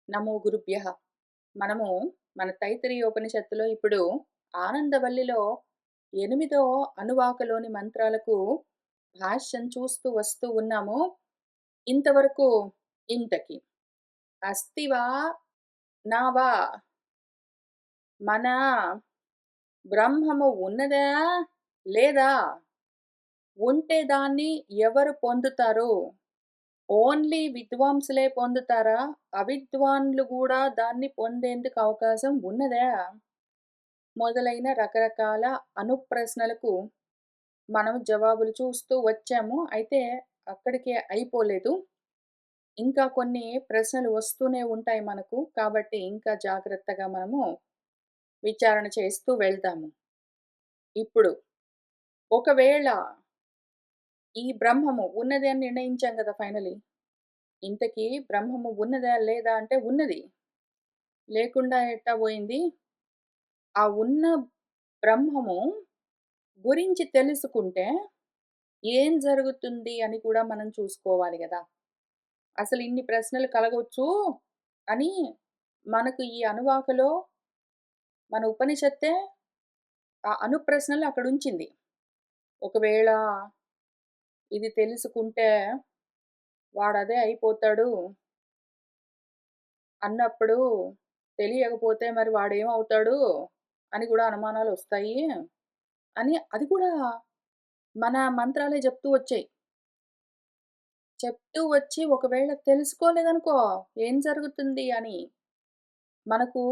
నమో గురుభ్యః. మనము మన తైత్తరీయోపనిషత్తులో ఇప్పుడు ఆనందవల్లిలో 8వ అనువాకలోని మంత్రాలకు భాష్యం చూస్తూ వస్తూ ఉన్నాము. ఇంతవరకు ఇంతకి అస్తివా నావా మన బ్రహ్మము ఉన్నదా లేదా? ఉంటే దాన్ని ఎవరు పొందుతారు? ఓన్లీ విద్వాంసులే పొందుతారా? అవిద్వాన్లు గూడా దాన్ని పొందేందుకు అవకాశం ఉన్నదా? మొదలైన రకరకాల అనుప్రశ్నలకు మనం జవాబులు చూస్తూ వచ్చాము. అయితే అక్కడికే అయిపోలేదు. ఇంకా కొన్ని ప్రశ్నలు వస్తూనే ఉంటాయి మనకు. కాబట్టి ఇంకా జాగ్రత్తగా మనము విచారణ చేస్తూ వెళ్దాము. ఇప్పుడు ఒకవేళ ఈ బ్రహ్మము ఉన్నది అని నిర్ణయించాం కదా ఫైనలీ. ఇంతకీ బ్రహ్మము ఉన్నదా లేదా అంటే ఉన్నది. లేకుండా ఎట్టా పోయింది? ఆ ఉన్న బ్రహ్మము గురించి తెలుసుకుంటే ఏం జరుగుతుంది అని కూడా మనం చూసుకోవాలి గదా! అసలు ఇన్ని ప్రశ్నలు కలగొచ్చు అని మనకు ఈ అనువాకలో మన ఉపనిషత్తే ఆ అనుప్రశ్నలు అక్కడుంచింది. ఒకవేళ ఇది తెలుసుకుంటే వాడదే అయిపోతాడు అన్నప్పుడు తెలియకపోతే మరి వాడేమవుతాడు అని కూడా అనుమానాలొస్తాయి అని అది కూడా మన మంత్రాలే చెప్తూ వచ్చాయి. చెప్తూ వచ్చి ఒకవేళ తెలుసుకోలేదనుకో ఏం జరుగుతుంది అని మనకు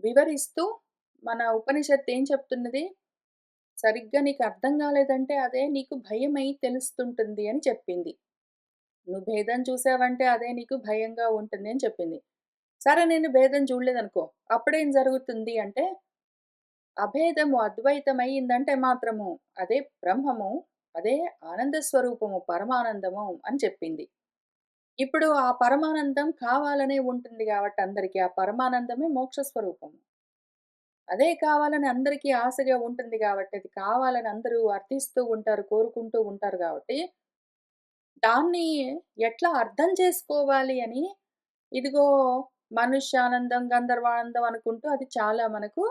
వివరిస్తూ మన ఉపనిషత్తు ఏం చెప్తున్నది? సరిగ్గా నీకు అర్థం కాలేదంటే అదే నీకు భయమై తెలుస్తుంటుంది అని చెప్పింది. నువ్వు భేదం చూసావంటే అదే నీకు భయంగా ఉంటుంది అని చెప్పింది. సరే నేను భేదం చూడలేదనుకో అప్పుడేం జరుగుతుంది అంటే అభేదము అద్వైతమయిందంటే మాత్రము అదే బ్రహ్మము, అదే ఆనంద స్వరూపము, పరమానందము అని చెప్పింది. ఇప్పుడు ఆ పరమానందం కావాలనే ఉంటుంది కాబట్టి అందరికీ ఆ పరమానందమే మోక్ష స్వరూపము. అదే కావాలని అందరికీ ఆశగా ఉంటుంది కాబట్టి, అది కావాలని అందరూ అర్థిస్తూ ఉంటారు, కోరుకుంటూ ఉంటారు కాబట్టి, దాన్ని ఎట్లా అర్థం చేసుకోవాలి అని ఇదిగో మనుష్యానందం, గంధర్వానందం అనుకుంటూ అది చాలా మనకు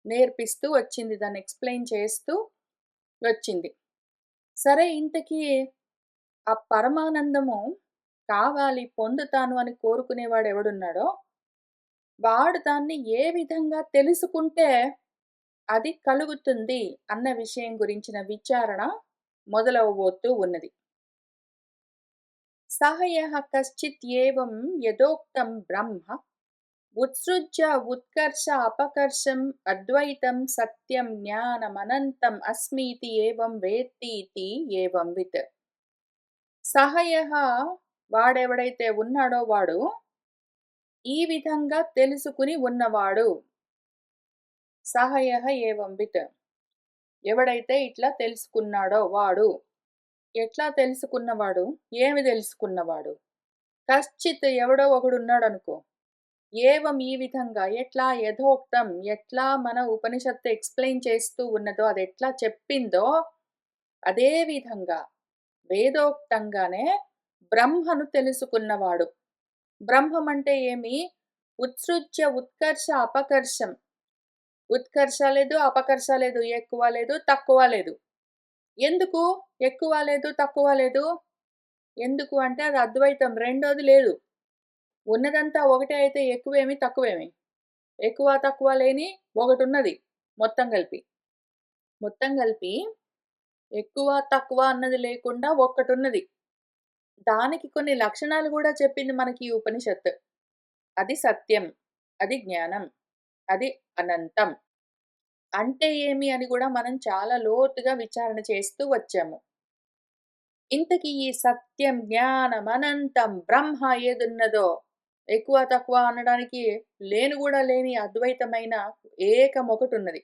నేర్పిస్తూ వచ్చింది. దాన్ని ఎక్స్‌ప్లెయిన్ చేస్తూ వచ్చింది. సరే ఇంతకీ ఆ పరమానందము కావాలి, పొందుతాను అని కోరుకునేవాడు ఎవడున్నాడో, వాడు దాన్ని ఏ విధంగా తెలుసుకుంటే అది కలుగుతుంది అన్న విషయం గురించిన విచారణ మొదలవబోతూ ఉన్నది. సహ యః కశ్చిదేవం యథోక్తం బ్రహ్మ ఉత్సృజ్య ఉత్కర్ష అపకర్షం అద్వైతం సత్యం జ్ఞానమనంతం అస్మీతి ఏవం వేత్తీతి ఏవం విత్. సహ యః వాడెవడైతే ఉన్నాడో వాడు ఈ విధంగా తెలుసుకుని ఉన్నవాడు. సహ యః ఏవం విత్. ఎవడైతే ఇట్లా తెలుసుకున్నాడో వాడు. ఎట్లా తెలుసుకున్నవాడు? ఏమి తెలుసుకున్నవాడు? కశ్చిత్ ఎవడో ఒకడున్నాడనుకో. ఏవం ఈ విధంగా ఎట్లా యథోక్తం ఎట్లా మన ఉపనిషత్తు ఎక్స్‌ప్లెయిన్ చేస్తూ ఉన్నదో అదెట్లా చెప్పిందో అదే విధంగా వేదోక్తంగానే బ్రహ్మను తెలుసుకున్నవాడు. బ్రహ్మం అంటే ఏమి? ఉత్సృజ్య ఉత్కర్ష అపకర్షం. ఉత్కర్ష లేదు, అపకర్ష లేదు, ఎక్కువ లేదు, తక్కువ లేదు. ఎందుకు ఎక్కువ లేదు, తక్కువ లేదు? ఎందుకు అంటే అది అద్వైతం. రెండోది లేదు. ఉన్నదంతా ఒకటే అయితే ఎక్కువేమి, తక్కువేమి? ఎక్కువ, తక్కువ లేని ఒకటున్నది మొత్తం కలిపి. మొత్తం కలిపి ఎక్కువ, తక్కువ అన్నది లేకుండా ఒక్కటున్నది. దానికి కొన్ని లక్షణాలు గూడా చెప్పింది మనకి ఈ ఉపనిషత్తు. అది సత్యం. అది జ్ఞానం. అది అనంతం. అంటే ఏమి అని గూడా మనం చాలా లోతుగా విచారణ చేస్తూ వచ్చాము. ఇంతకీ ఈ సత్యం, జ్ఞానం, అనంతం, బ్రహ్మ ఏదున్నదో ఎక్కువ, తక్కువ అనడానికి లేను గూడా లేని అద్వైతమైన ఏకం ఒకటున్నది.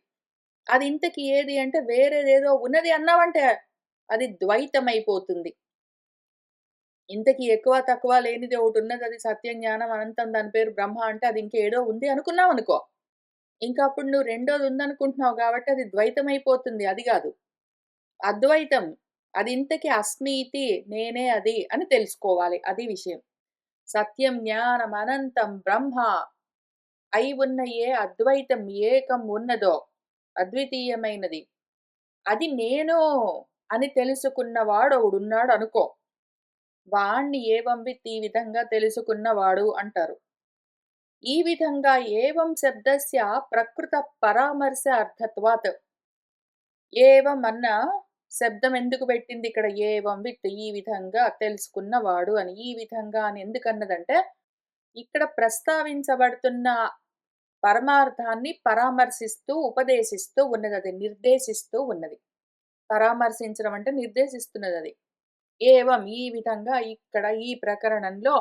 అది ఇంతకీ ఏది అంటే వేరేదేదో ఉన్నది అన్నావంటే అది ద్వైతమైపోతుంది. ఇంతకీ ఎక్కువ, తక్కువ లేనిది ఒకటున్నది అది సత్యం, జ్ఞానం, అనంతం దాని పేరు బ్రహ్మ అంటే అది ఇంకేదో ఉంది అనుకున్నావనుకో. ఇంకా అప్పుడు నువ్వు రెండోది ఉందనుకుంటున్నావు గాబట్టి అది ద్వైతమైపోతుంది. అది గాదు. అద్వైతం. అది ఇంతకి అస్మీతి నేనే అది అని తెలుసుకోవాలి. అది విషయం. సత్యం జ్ఞానం అనంతం బ్రహ్మ అయి ఉన్న ఏ అద్వైతం ఏకం ఉన్నదో అద్వితీయమైనది అది నేను అని తెలుసుకున్నవాడు ఒకడున్నాడు అనుకో. వాణ్ణి ఏవం విత్ ఈ విధంగా తెలుసుకున్నవాడు అంటారు. ఈ విధంగా ఏవం శబ్దస్య ప్రకృత పరామర్శ అర్థత్వాత్. ఏవం అన్న శబ్దం ఎందుకు పెట్టింది ఇక్కడ? ఏవం విత్ ఈ విధంగా తెలుసుకున్నవాడు అని. ఈ విధంగా అని ఎందుకన్నదంటే ఇక్కడ ప్రస్తావించబడుతున్న పరమార్థాన్ని పరామర్శిస్తూ, ఉపదేశిస్తూ ఉన్నది. అది నిర్దేశిస్తూ ఉన్నది. పరామర్శించడం అంటే నిర్దేశిస్తున్నదది. ఏవం ఈ విధంగా ఇక్కడ ఈ ప్రకరణంలో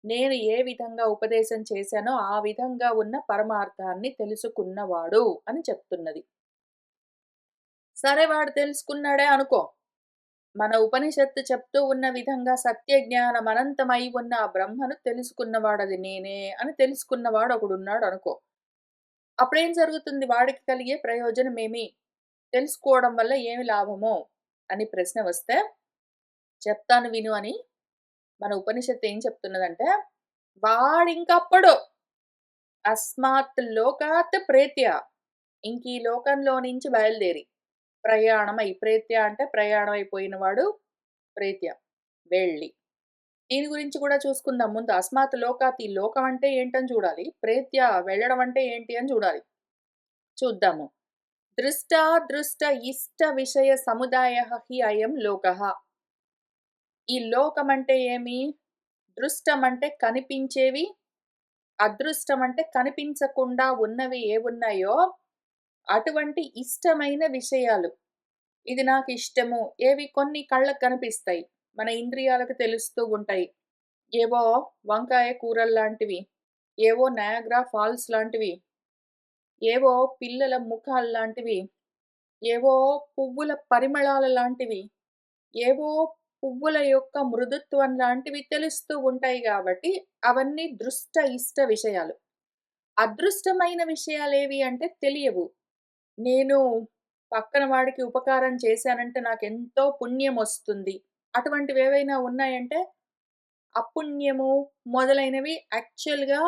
నేను ఏ విధంగా ఉపదేశం చేశానో ఆ విధంగా ఉన్న పరమార్థాన్ని తెలుసుకున్నవాడు అని చెప్తున్నది. సరే వాడు తెలుసుకున్నాడే అనుకో. మన ఉపనిషత్తు చెప్తూ ఉన్న విధంగా సత్య జ్ఞానం అనంతమై ఉన్న ఆ బ్రహ్మను తెలుసుకున్నవాడది నేనే అని తెలుసుకున్నవాడు ఒకడున్నాడు అనుకో. అప్పుడేం జరుగుతుంది? వాడికి కలిగే ప్రయోజనమేమి? తెలుసుకోవడం వల్ల ఏమి లాభమో అని ప్రశ్న వస్తే చెప్తాను విను అని మన ఉపనిషత్తు ఏం చెప్తున్నదంటే, వాడింకప్పుడు అస్మాత్ లోకాత్ ప్రేత్య ఇంకీ లోకంలో నుంచి బయలుదేరి ప్రయాణమై, ప్రేత్య అంటే ప్రయాణం అయిపోయినవాడు ప్రేత్య వెళ్ళి. దీని గురించి కూడా చూసుకుందాం ముందు. అస్మాత్ లోకాత్ ఈ లోకం అంటే ఏంటని చూడాలి. ప్రేత్య వెళ్ళడం అంటే ఏంటి అని చూడాలి. చూద్దాము. దృష్ట ఇష్ట విషయ సముదాయః హి అయం లోకః. ఈ లోకం అంటే ఏమి? దృష్టం అంటే కనిపించేవి, అదృష్టం అంటే కనిపించకుండా ఉన్నవి ఏవున్నాయో అటువంటి ఇష్టమైన విషయాలు. ఇది నాకు ఇష్టము. ఏవి? కొన్ని కళ్ళకు కనిపిస్తాయి. మన ఇంద్రియాలకు తెలుస్తూ ఉంటాయి. ఏవో వంకాయ కూరల్లాంటివి, ఏవో నయాగ్రా ఫాల్స్ లాంటివి, ఏవో పిల్లల ముఖాల్లాంటివి, ఏవో పువ్వుల పరిమళాల లాంటివి, ఏవో పువ్వుల యొక్క మృదుత్వం లాంటివి తెలుస్తూ ఉంటాయి గాబట్టి, అవన్నీ దృష్ట, ఇష్ట విషయాలు. అదృష్టమైన విషయాలేవి అంటే తెలియవు. నేను పక్కన వాడికి ఉపకారం చేశానంటే నాకెంతో పుణ్యమొస్తుంది. అటువంటివేవైనా ఉన్నాయంటే, అపుణ్యము మొదలైనవి యాక్చువల్‌గా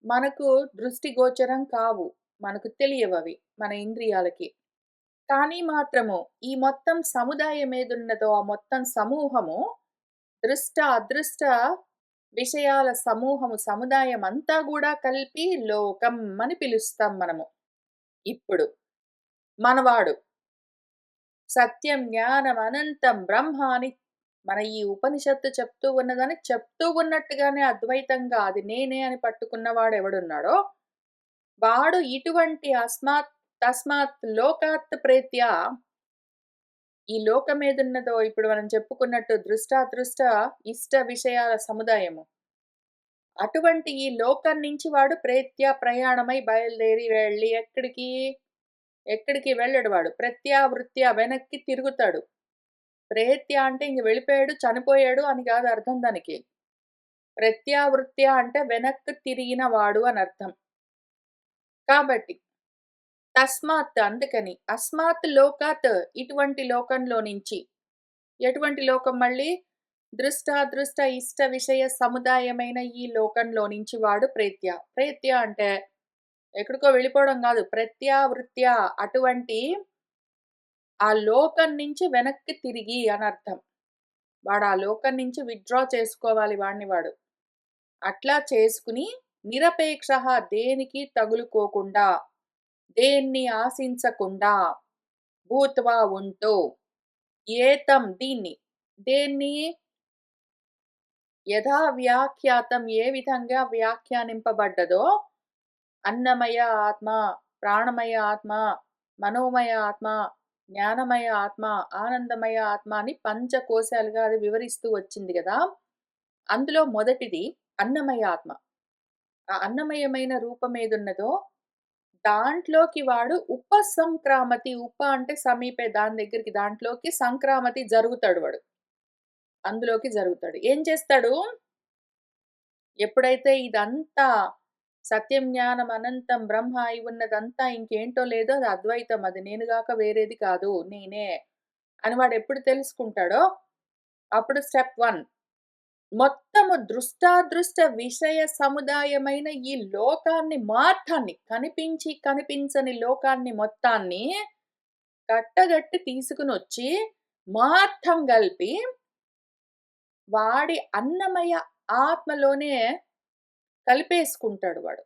మనకు దృష్టిగోచరం కావు. మనకు తెలియవవి మన ఇంద్రియాలకి. కానీ మాత్రము ఈ మొత్తం సముదాయం ఏదున్నదో ఆ మొత్తం సమూహము దృష్ట, అదృష్ట విషయాల సమూహము, సముదాయం అంతా గూడా కలిపి లోకం అని పిలుస్తాం మనము. ఇప్పుడు మనవాడు సత్యం, జ్ఞానం, అనంతం బ్రహ్మ అని మన ఈ ఉపనిషత్తు చెప్తూ ఉన్నదని చెప్తూ ఉన్నట్టుగానే అద్వైతంగా అది నేనే అని పట్టుకున్నవాడెవడున్నాడో వాడు ఇటువంటి తస్మాత్ లోకాత్ ప్రేత్య ఈ లోకమేదున్నదో ఇప్పుడు మనం చెప్పుకున్నట్టు దృష్టాదృష్ట ఇష్ట విషయాల సముదాయము. అటువంటి ఈ లోకం నుంచి వాడు ప్రేత్య ప్రయాణమై బయలుదేరి వెళ్ళి ఎక్కడికి? ఎక్కడికి వెళ్ళడు వాడు. ప్రత్యావృత్య వెనక్కి తిరుగుతాడు. ప్రేత్య అంటే ఇంక వెళ్ళిపోయాడు, చనిపోయాడు అని కాదు అర్థం దానికి. ప్రత్యావృత్య అంటే వెనక్కి తిరిగిన వాడు అని అర్థం. కాబట్టి తస్మాత్ అందుకని అస్మాత్ లోకాత్ ఇటువంటి లోకంలో నుంచి. ఎటువంటి లోకం మళ్ళీ? దృష్టాదృష్ట ఇష్ట విషయ సముదాయమైన ఈ లోకంలో నుంచి వాడు ప్రేత్య. ప్రేత్య అంటే ఎక్కడికో వెళ్ళిపోవడం గాదు. ప్రత్యావృత్య అటువంటి ఆ లోకం నుంచి వెనక్కి తిరిగి అనర్థం. వాడు ఆ లోకం నుంచి విత్‌డ్రా చేసుకోవాలి వాడిని వాడు. అట్లా చేసుకుని నిరపేక్షః దేనికి తగులుకోకుండా, దేన్ని ఆశించకుండా, భూత్వా ఉంటూ, ఏతం దీన్ని, దేన్ని యథా వ్యాఖ్యాతం ఏ విధంగా వ్యాఖ్యానింపబడ్డదో అన్నమయ ఆత్మ, ప్రాణమయ ఆత్మ, మనోమయ ఆత్మ, జ్ఞానమయ ఆత్మ, ఆనందమయ ఆత్మ అని పంచకోశాలుగా అది వివరిస్తూ వచ్చింది గదా! అందులో మొదటిది అన్నమయ ఆత్మ. ఆ అన్నమయమైన రూపం ఏదున్నదో దాంట్లోకి వాడు ఉపసంక్రామతి అంటే సమీపే దాని దగ్గరికి దాంట్లోకి సంక్రామతి జరుగుతాడు వాడు. అందులోకి జరుగుతాడు. ఏం చేస్తాడు? ఎప్పుడైతే ఇదంతా సత్యం, జ్ఞానం, అనంతం బ్రహ్మ అయి ఉన్నదంతా ఇంకేంటో లేదో అది అద్వైతం. అది నేను గాక వేరేది కాదు. నేనే అని వాడెప్పుడు తెలుసుకుంటాడో అప్పుడు స్టెప్ 1 మొత్తము దృష్టాదృష్ట విషయ సముదాయమైన ఈ లోకాన్ని మాత్రాన్ని కనిపించి కనిపించని లోకాన్ని మొత్తాన్ని కట్టగట్టి తీసుకునొచ్చి మార్థం గలిపి వాడి అన్నమయ ఆత్మలోనే కలిపేసుకుంటాడు వాడు.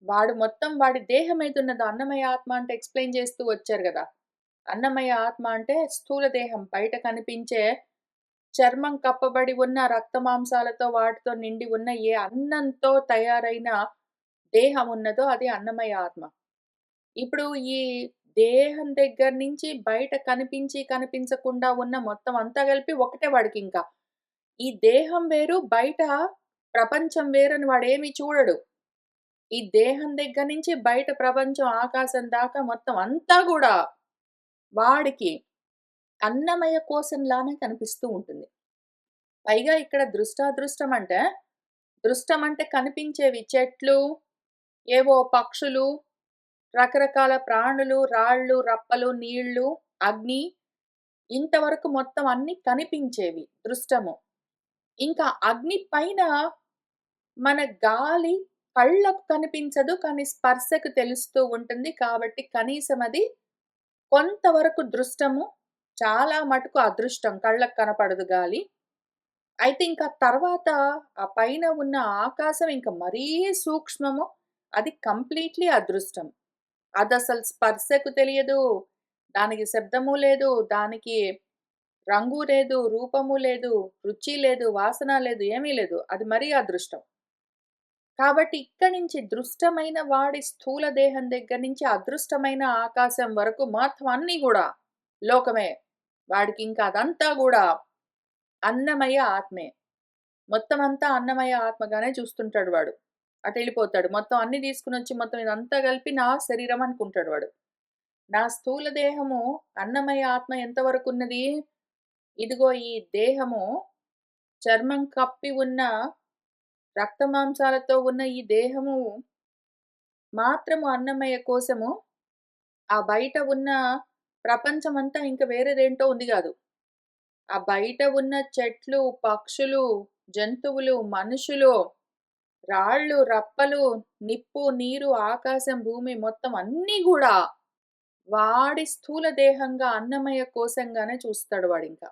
వాడు మొత్తం వాడి దేహం ఏదున్నదో అన్నమయ ఆత్మ అంటే ఎక్స్‌ప్లెయిన్ చేస్తూ వచ్చారు గదా! అన్నమయ ఆత్మ అంటే స్థూల దేహం బయట కనిపించే చర్మం కప్పబడి ఉన్న రక్తమాంసాలతో వాటితో నిండి ఉన్న ఏ అన్నంతో తయారైన దేహం ఉన్నదో అది అన్నమయ ఆత్మ. ఇప్పుడు ఈ దేహం దగ్గర నుంచి బయట కనిపించి కనిపించకుండా ఉన్న మొత్తం అంతా కలిపి ఒకటే వాడికింకా. ఈ దేహం వేరు, బయట ప్రపంచం వేరని వాడేమి చూడడు. ఈ దేహం దగ్గర నుంచి బయట ప్రపంచం ఆకాశం దాకా మొత్తం అంతా గూడా వాడికి అన్నమయ కోశంలానే కనిపిస్తూ ఉంటుంది. పైగా ఇక్కడ దృష్టాదృష్టం అంటే, దృష్టం అంటే కనిపించేవి చెట్లు, ఏవో పక్షులు, రకరకాల ప్రాణులు, రాళ్ళు, రప్పలు, నీళ్ళు, అగ్ని ఇంతవరకు మొత్తం అన్నీ కనిపించేవి దృష్టము. ఇంకా అగ్ని పైన మన గాలి కళ్ళకు కనిపించదు. కానీ స్పర్శకు తెలుస్తూ ఉంటుంది. కాబట్టి కనీసం అది కొంతవరకు దృష్టము. చాలా మటుకు అదృష్టం. కళ్ళకు కనపడదు గాలి. అయితే ఇంకా తర్వాత ఆ పైన ఉన్న ఆకాశం ఇంక మరీ సూక్ష్మము. అది కంప్లీట్‌లీ అదృష్టం. అదసలు స్పర్శకు తెలియదు. దానికి శబ్దము లేదు. దానికి రంగు లేదు. రూపము లేదు. రుచి లేదు. వాసన లేదు. ఏమీ లేదు. అది మరీ అదృష్టం. కాబట్టి ఇక్కడి నుంచి దృష్టమైన వాడి స్థూల దేహం దగ్గర నుంచి అదృష్టమైన ఆకాశం వరకు మొత్తం అన్నీ గూడా లోకమే. వాడికింక అదంతా గూడా అన్నమయ ఆత్మే. మొత్తం అంతా అన్నమయ ఆత్మగానే చూస్తుంటాడు వాడు. అటెళ్ళిపోతాడు. మొత్తం అన్నీ తీసుకొనొచ్చి మొత్తం ఇదంతా కలిపి నా శరీరం అనుకుంటాడు వాడు. నా స్థూల దేహము అన్నమయ ఆత్మ ఎంతవరకున్నది? ఇదిగో ఈ దేహము చర్మం కప్పి ఉన్న రక్తమాంసాలతో ఉన్న ఈ దేహము మాత్రము అన్నమయ కోశము. ఆ బయట ఉన్న ప్రపంచమంతా ఇంక వేరేదేంటో ఉంది గాదు. ఆ బయట ఉన్న చెట్లు, పక్షులు, జంతువులు, మనుషులు, రాళ్ళు, రప్పలు, నిప్పు, నీరు, ఆకాశం, భూమి మొత్తం అన్నీ గూడా వాడి స్థూల దేహంగా అన్నమయ కోశంగానే చూస్తాడు వాడింక.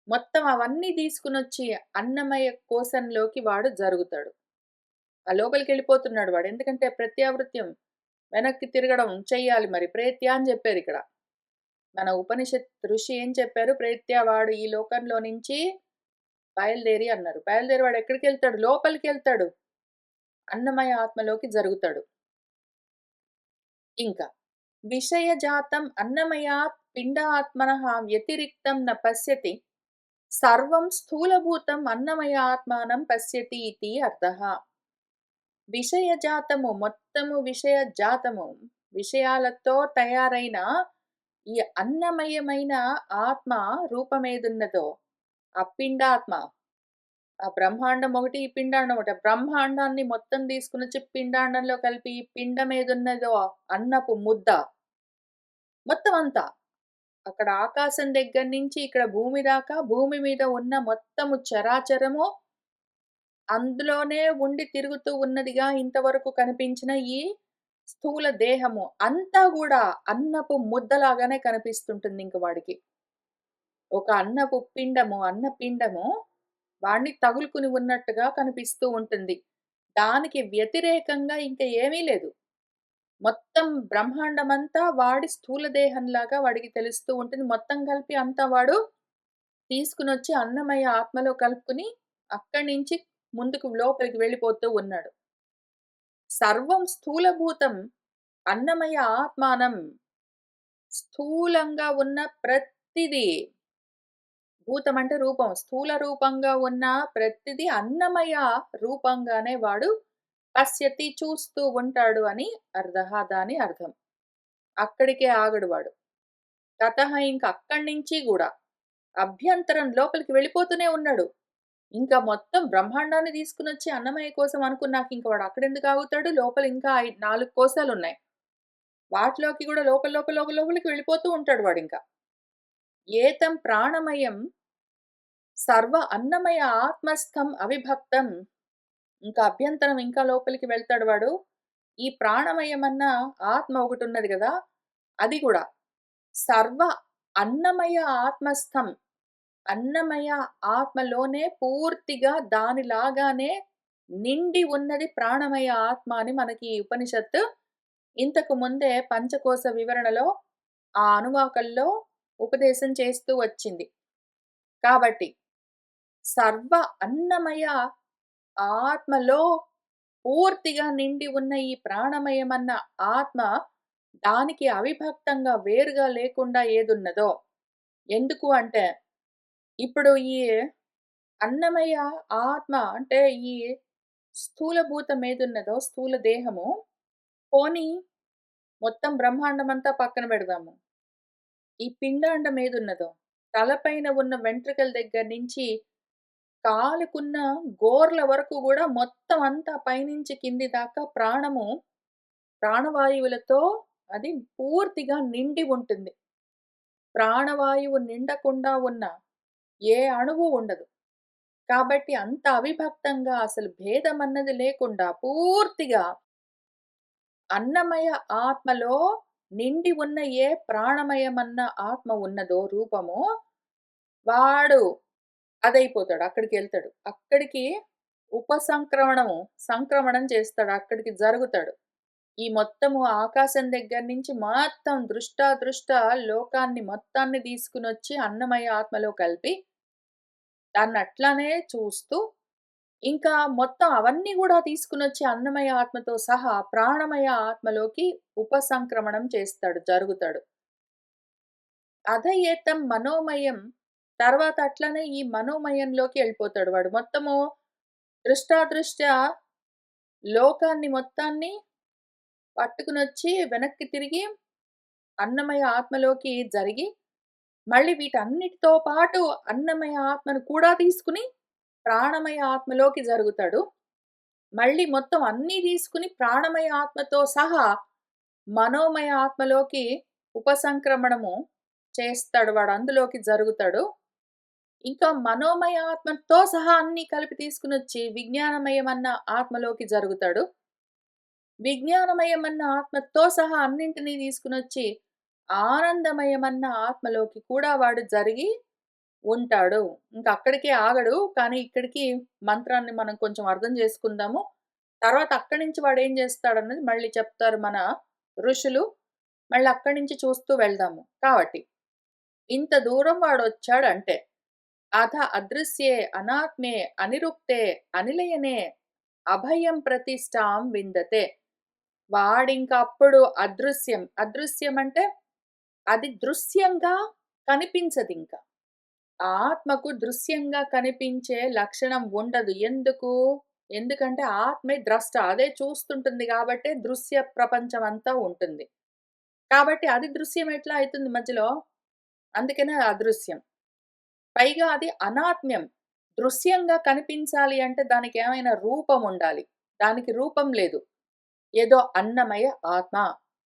మొత్తం అవన్నీ తీసుకొనొచ్చి అన్నమయ కోశంలోకి వాడు జరుగుతాడు. ఆ లోపలికెళ్ళిపోతున్నాడు వాడు. ఎందుకంటే ప్రత్యావృత్యం వెనక్కి తిరగడం చెయ్యాలి మరి. ప్రేత్య అని జెప్పారిక్కడ. మన ఉపనిషత్ ఋషి ఏం చెప్పారు? ప్రేత్య వాడు ఈ లోకంలో నుంచి బయలుదేరి అన్నారు. బయలుదేరి వాడెక్కడికెళ్తాడు? లోపలికెళ్తాడు. అన్నమయ ఆత్మలోకి జరుగుతాడు. ఇంకా విషయజాతం అన్నమయాత్ పిండాత్మనః వ్యతిరిక్తం న పశ్యతి సర్వం స్థూలభూతం అన్నమయాత్మానం పశ్యతి ఇతి అర్థః. విషయజాతము మొత్తము విషయజాతము విషయాలతో తయారైన ఈ అన్నమయమైన ఆత్మ రూపమేదున్నదో ఆ పిండాత్మ, ఆ బ్రహ్మాండం ఒకటి, ఈ పిండాండం ఒకటి. బ్రహ్మాండాన్ని మొత్తం తీసుకొనొచ్చి పిండాండంలో కలిపి ఈ పిండం ఏదున్నదో అన్నపు ముద్ద మొత్తం అంతా. అక్కడ ఆకాశం దగ్గర నుంచి ఇక్కడ భూమి దాకా, భూమి మీద ఉన్న మొత్తము చరాచరము అందులోనే ఉండి తిరుగుతూ ఉన్నదిగా ఇంతవరకు కనిపించిన ఈ స్థూల దేహము అంతా గూడా అన్నపు ముద్దలాగానే కనిపిస్తుంటుంది ఇంక వాడికి. ఒక అన్నపు పిండము, అన్న పిండము వాడిని తగులుకుని ఉన్నట్టుగా కనిపిస్తూ ఉంటుంది. దానికి వ్యతిరేకంగా ఇంక ఏమీ లేదు. మొత్తం బ్రహ్మాండమంతా వాడి స్థూల దేహంలాగా వాడికి తెలుస్తూ ఉంటుంది. మొత్తం కలిపి అంతా వాడు తీసుకొనొచ్చి అన్నమయ ఆత్మలో కలుపుకొని అక్కడి నుంచి ముందుకు లోపలికి వెళ్ళిపోతూ ఉన్నాడు. సర్వం స్థూలభూతం అన్నమయ ఆత్మానం. స్థూలంగా ఉన్న ప్రతిదీ, భూతం అంటే రూపం. స్థూల రూపంగా ఉన్న ప్రతిదీ అన్నమయ రూపంగానే వాడు పశ్యతి చూస్తూ ఉంటాడు అని అర్థః దాని అర్థం. అక్కడికే ఆగడు వాడు. తతః ఇంక అక్కడి నుంచి గూడా అభ్యంతరం లోపలికి వెళ్ళిపోతూనే ఉన్నాడు. ఇంకా మొత్తం బ్రహ్మాండాన్ని తీసుకొనొచ్చి అన్నమయ్య కోసం అనుకున్నాక ఇంక వాడు అక్కడెందుకు ఆగుతాడు? లోపల ఇంకా 4 కోశాలున్నాయి. వాటిలోకి గూడా లోపలికి వెళ్ళిపోతూ ఉంటాడు వాడింకా. ఏతం ప్రాణమయం సర్వ అన్నమయ ఆత్మస్థం అవిభక్తం. ఇంకా అభ్యంతరం ఇంకా లోపలికి వెళ్తాడు వాడు. ఈ ప్రాణమయమన్న ఆత్మ ఒకటున్నది గదా! అది గూడా సర్వ అన్నమయ ఆత్మస్థం. అన్నమయ ఆత్మలోనే పూర్తిగా దానిలాగానే నిండి ఉన్నది ప్రాణమయ ఆత్మ అని మనకి ఈ ఉపనిషత్తు ఇంతకు ముందే పంచకోశ వివరణలో ఆ అనువాకంలో ఉపదేశం చేస్తూ వచ్చింది. కాబట్టి సర్వ అన్నమయ ఆత్మలో పూర్తిగా నిండి ఉన్న ఈ ప్రాణమయమన్న ఆత్మ దానికి అవిభక్తంగా వేరుగా లేకుండా ఏదున్నదో ఎందుకు అంటే ఇప్పుడు ఈ అన్నమయ ఆత్మ అంటే ఈ స్థూలభూతం ఏదున్నదో స్థూల దేహము పోనీ మొత్తం బ్రహ్మాండమంతా పక్కన పెడదాము. ఈ పిండాండం ఏదున్నదో తలపైన ఉన్న వెంట్రుకల దగ్గర నుంచి కాలుకున్న గోర్ల వరకు గూడా మొత్తం అంతా పైనుంచి కింది దాకా ప్రాణవాయువులతో అది పూర్తిగా నిండి ఉంటుంది. ప్రాణవాయువు నిండకుండా ఉన్న ఏ అణువు ఉండదు. కాబట్టి అంత అవిభక్తంగా అసలు భేదమన్నది లేకుండా పూర్తిగా అన్నమయ ఆత్మలో నిండి ఉన్న ఏ ప్రాణమయమన్న ఆత్మ ఉన్నదో రూపము, వాడు అదైపోతాడు. అక్కడికెళ్తాడు. అక్కడికి సంక్రమణం చేస్తాడు. అక్కడికి జరుగుతాడు. ఈ మొత్తము ఆకాశం దగ్గర నుంచి మొత్తం దృష్ట లోకాన్ని మొత్తాన్ని తీసుకొనొచ్చి అన్నమయ ఆత్మలో కలిపి, దాన్నట్లానే చూస్తూ, ఇంకా మొత్తం అవన్నీ గూడా తీసుకొనొచ్చి అన్నమయ ఆత్మతో సహా ప్రాణమయ ఆత్మలోకి ఉపసంక్రమణం చేస్తాడు. జరుగుతాడు. అధయేతం మనోమయం తర్వాత అట్లనే ఈ మనోమయంలోకి ఎళ్ళిపోతాడు వాడు. మొత్తము దృష్ట్యా లోకాన్ని మొత్తాన్ని పట్టుకునొచ్చి వెనక్కి తిరిగి అన్నమయ ఆత్మలోకి జరిగి, మళ్ళీ వీటన్నిటితో పాటు అన్నమయ ఆత్మను కూడా తీసుకొని ప్రాణమయ ఆత్మలోకి జరుగుతాడు. మళ్ళీ మొత్తం అన్నీ తీసుకొని ప్రాణమయ ఆత్మతో సహా మనోమయ ఆత్మలోకి ఉపసంక్రమణము చేస్తాడు వాడు. అందులోకి జరుగుతాడు. ఇంకా మనోమయ ఆత్మతో సహా అన్నీ కలిపి తీసుకొనొచ్చి విజ్ఞానమయమన్న ఆత్మలోకి జరుగుతాడు. విజ్ఞానమయమన్న ఆత్మతో సహా అన్నింటినీ తీసుకొనొచ్చి ఆనందమయమన్న ఆత్మలోకి కూడా వాడు జరిగి ఉంటాడు. ఇంక అక్కడికే ఆగడు. కానీ ఇక్కడికి మంత్రాన్ని మనం కొంచెం అర్థం చేసుకుందాము. తర్వాత అక్కడి నుంచి వాడేం చేస్తాడన్నది మళ్ళీ చెప్తారు మన ఋషులు. మళ్ళీ అక్కడి నుంచి చూస్తూ వెళ్దాము. కాబట్టి ఇంత దూరం వాడొచ్చాడంటే అథ అదృశ్యే అనాత్మే అనిరుక్తే అనిలయనే అభయం ప్రతిష్టాం విందతే. వాడింక అప్పుడు అదృశ్యం అంటే అది దృశ్యంగా కనిపించదింక. ఆత్మకు దృశ్యంగా కనిపించే లక్షణం ఉండదు. ఎందుకంటే ఆత్మే ద్రష్ట. అదే చూస్తుంటుంది గాబట్టే దృశ్య ప్రపంచం అంతా ఉంటుంది. కాబట్టి అది దృశ్యం ఎట్లా అయితుంది మధ్యలో? అందుకనే అది అదృశ్యం. పైగా అది అనాత్మ్యం. దృశ్యంగా కనిపించాలి అంటే దానికేమైనా రూపం ఉండాలి. దానికి రూపం లేదు. ఏదో అన్నమయ ఆత్మ,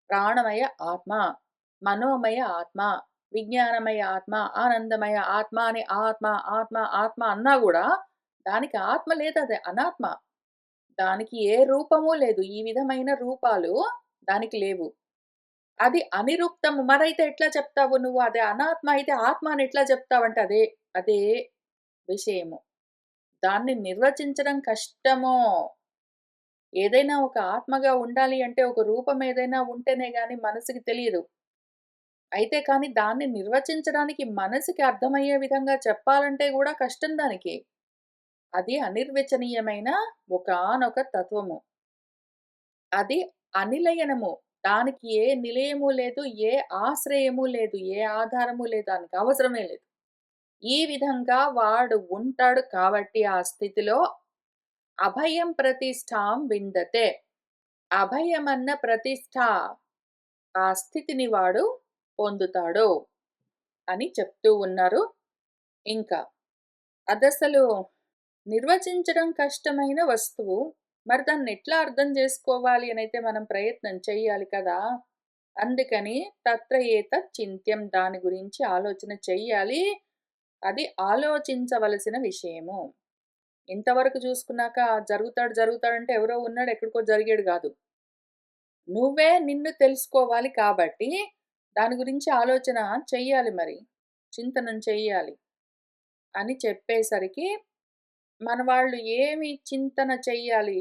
ప్రాణమయ ఆత్మ, మనోమయ ఆత్మ, విజ్ఞానమయ ఆత్మ, ఆనందమయ ఆత్మ అని ఆత్మ అన్నా గూడా దానికి ఆత్మ లేదది అనాత్మ. దానికి ఏ రూపము లేదు. ఈ విధమైన రూపాలు దానికి లేవు. అది అనిరుక్తము. మరైతే ఎట్లా చెప్తావు నువ్వు? అది అనాత్మ అయితే ఆత్మ అని ఎట్లా చెప్తావంటే అదే విషయము. దాన్ని నిర్వచించడం కష్టము. ఏదైనా ఒక ఆత్మగా ఉండాలి అంటే ఒక రూపం ఏదైనా ఉంటేనే గాని మనసుకి తెలియదు. అయితే కానీ దాన్ని నిర్వచించడానికి మనసుకి అర్థమయ్యే విధంగా చెప్పాలంటే గూడా కష్టం దానికి. అది అనిర్వచనీయమైన ఒకానొక తత్వము. అది అనిలయనము. దానికి ఏ నిలయము లేదు, ఏ ఆశ్రయము లేదు, ఏ ఆధారము లేదు. దానికి అవసరమే లేదు. ఈ విధంగా వాడు ఉంటాడు కాబట్టి ఆ స్థితిలో అభయం ప్రతిష్టాం విందతే. అభయమన్న ప్రతిష్ఠ ఆ స్థితిని వాడు పొందుతాడు అని చెప్తూ ఉన్నారు. ఇంకా అదసలు నిర్వచించడం కష్టమైన వస్తువు. మరి దాన్నెట్లా అర్థం జేసుకోవాలి అనైతే మనం ప్రయత్నం చెయ్యాలి కదా! అందుకని తత్ర ఏతత్ చింత్యం దాని గురించి ఆలోచన చెయ్యాలి. అది ఆలోచించవలసిన విషయము. ఇంతవరకు చూసుకున్నాక జరుగుతాడు, జరుగుతాడంటే ఎవరో ఉన్నాడు ఎక్కడికో జరిగాడు గాదు. నువ్వే నిన్ను తెలుసుకోవాలి కాబట్టి, దాని గురించి ఆలోచన చెయ్యాలి మరి. చింతనం చెయ్యాలి అని చెప్పేసరికి, మన వాళ్ళు ఏమి చింతన చెయ్యాలి,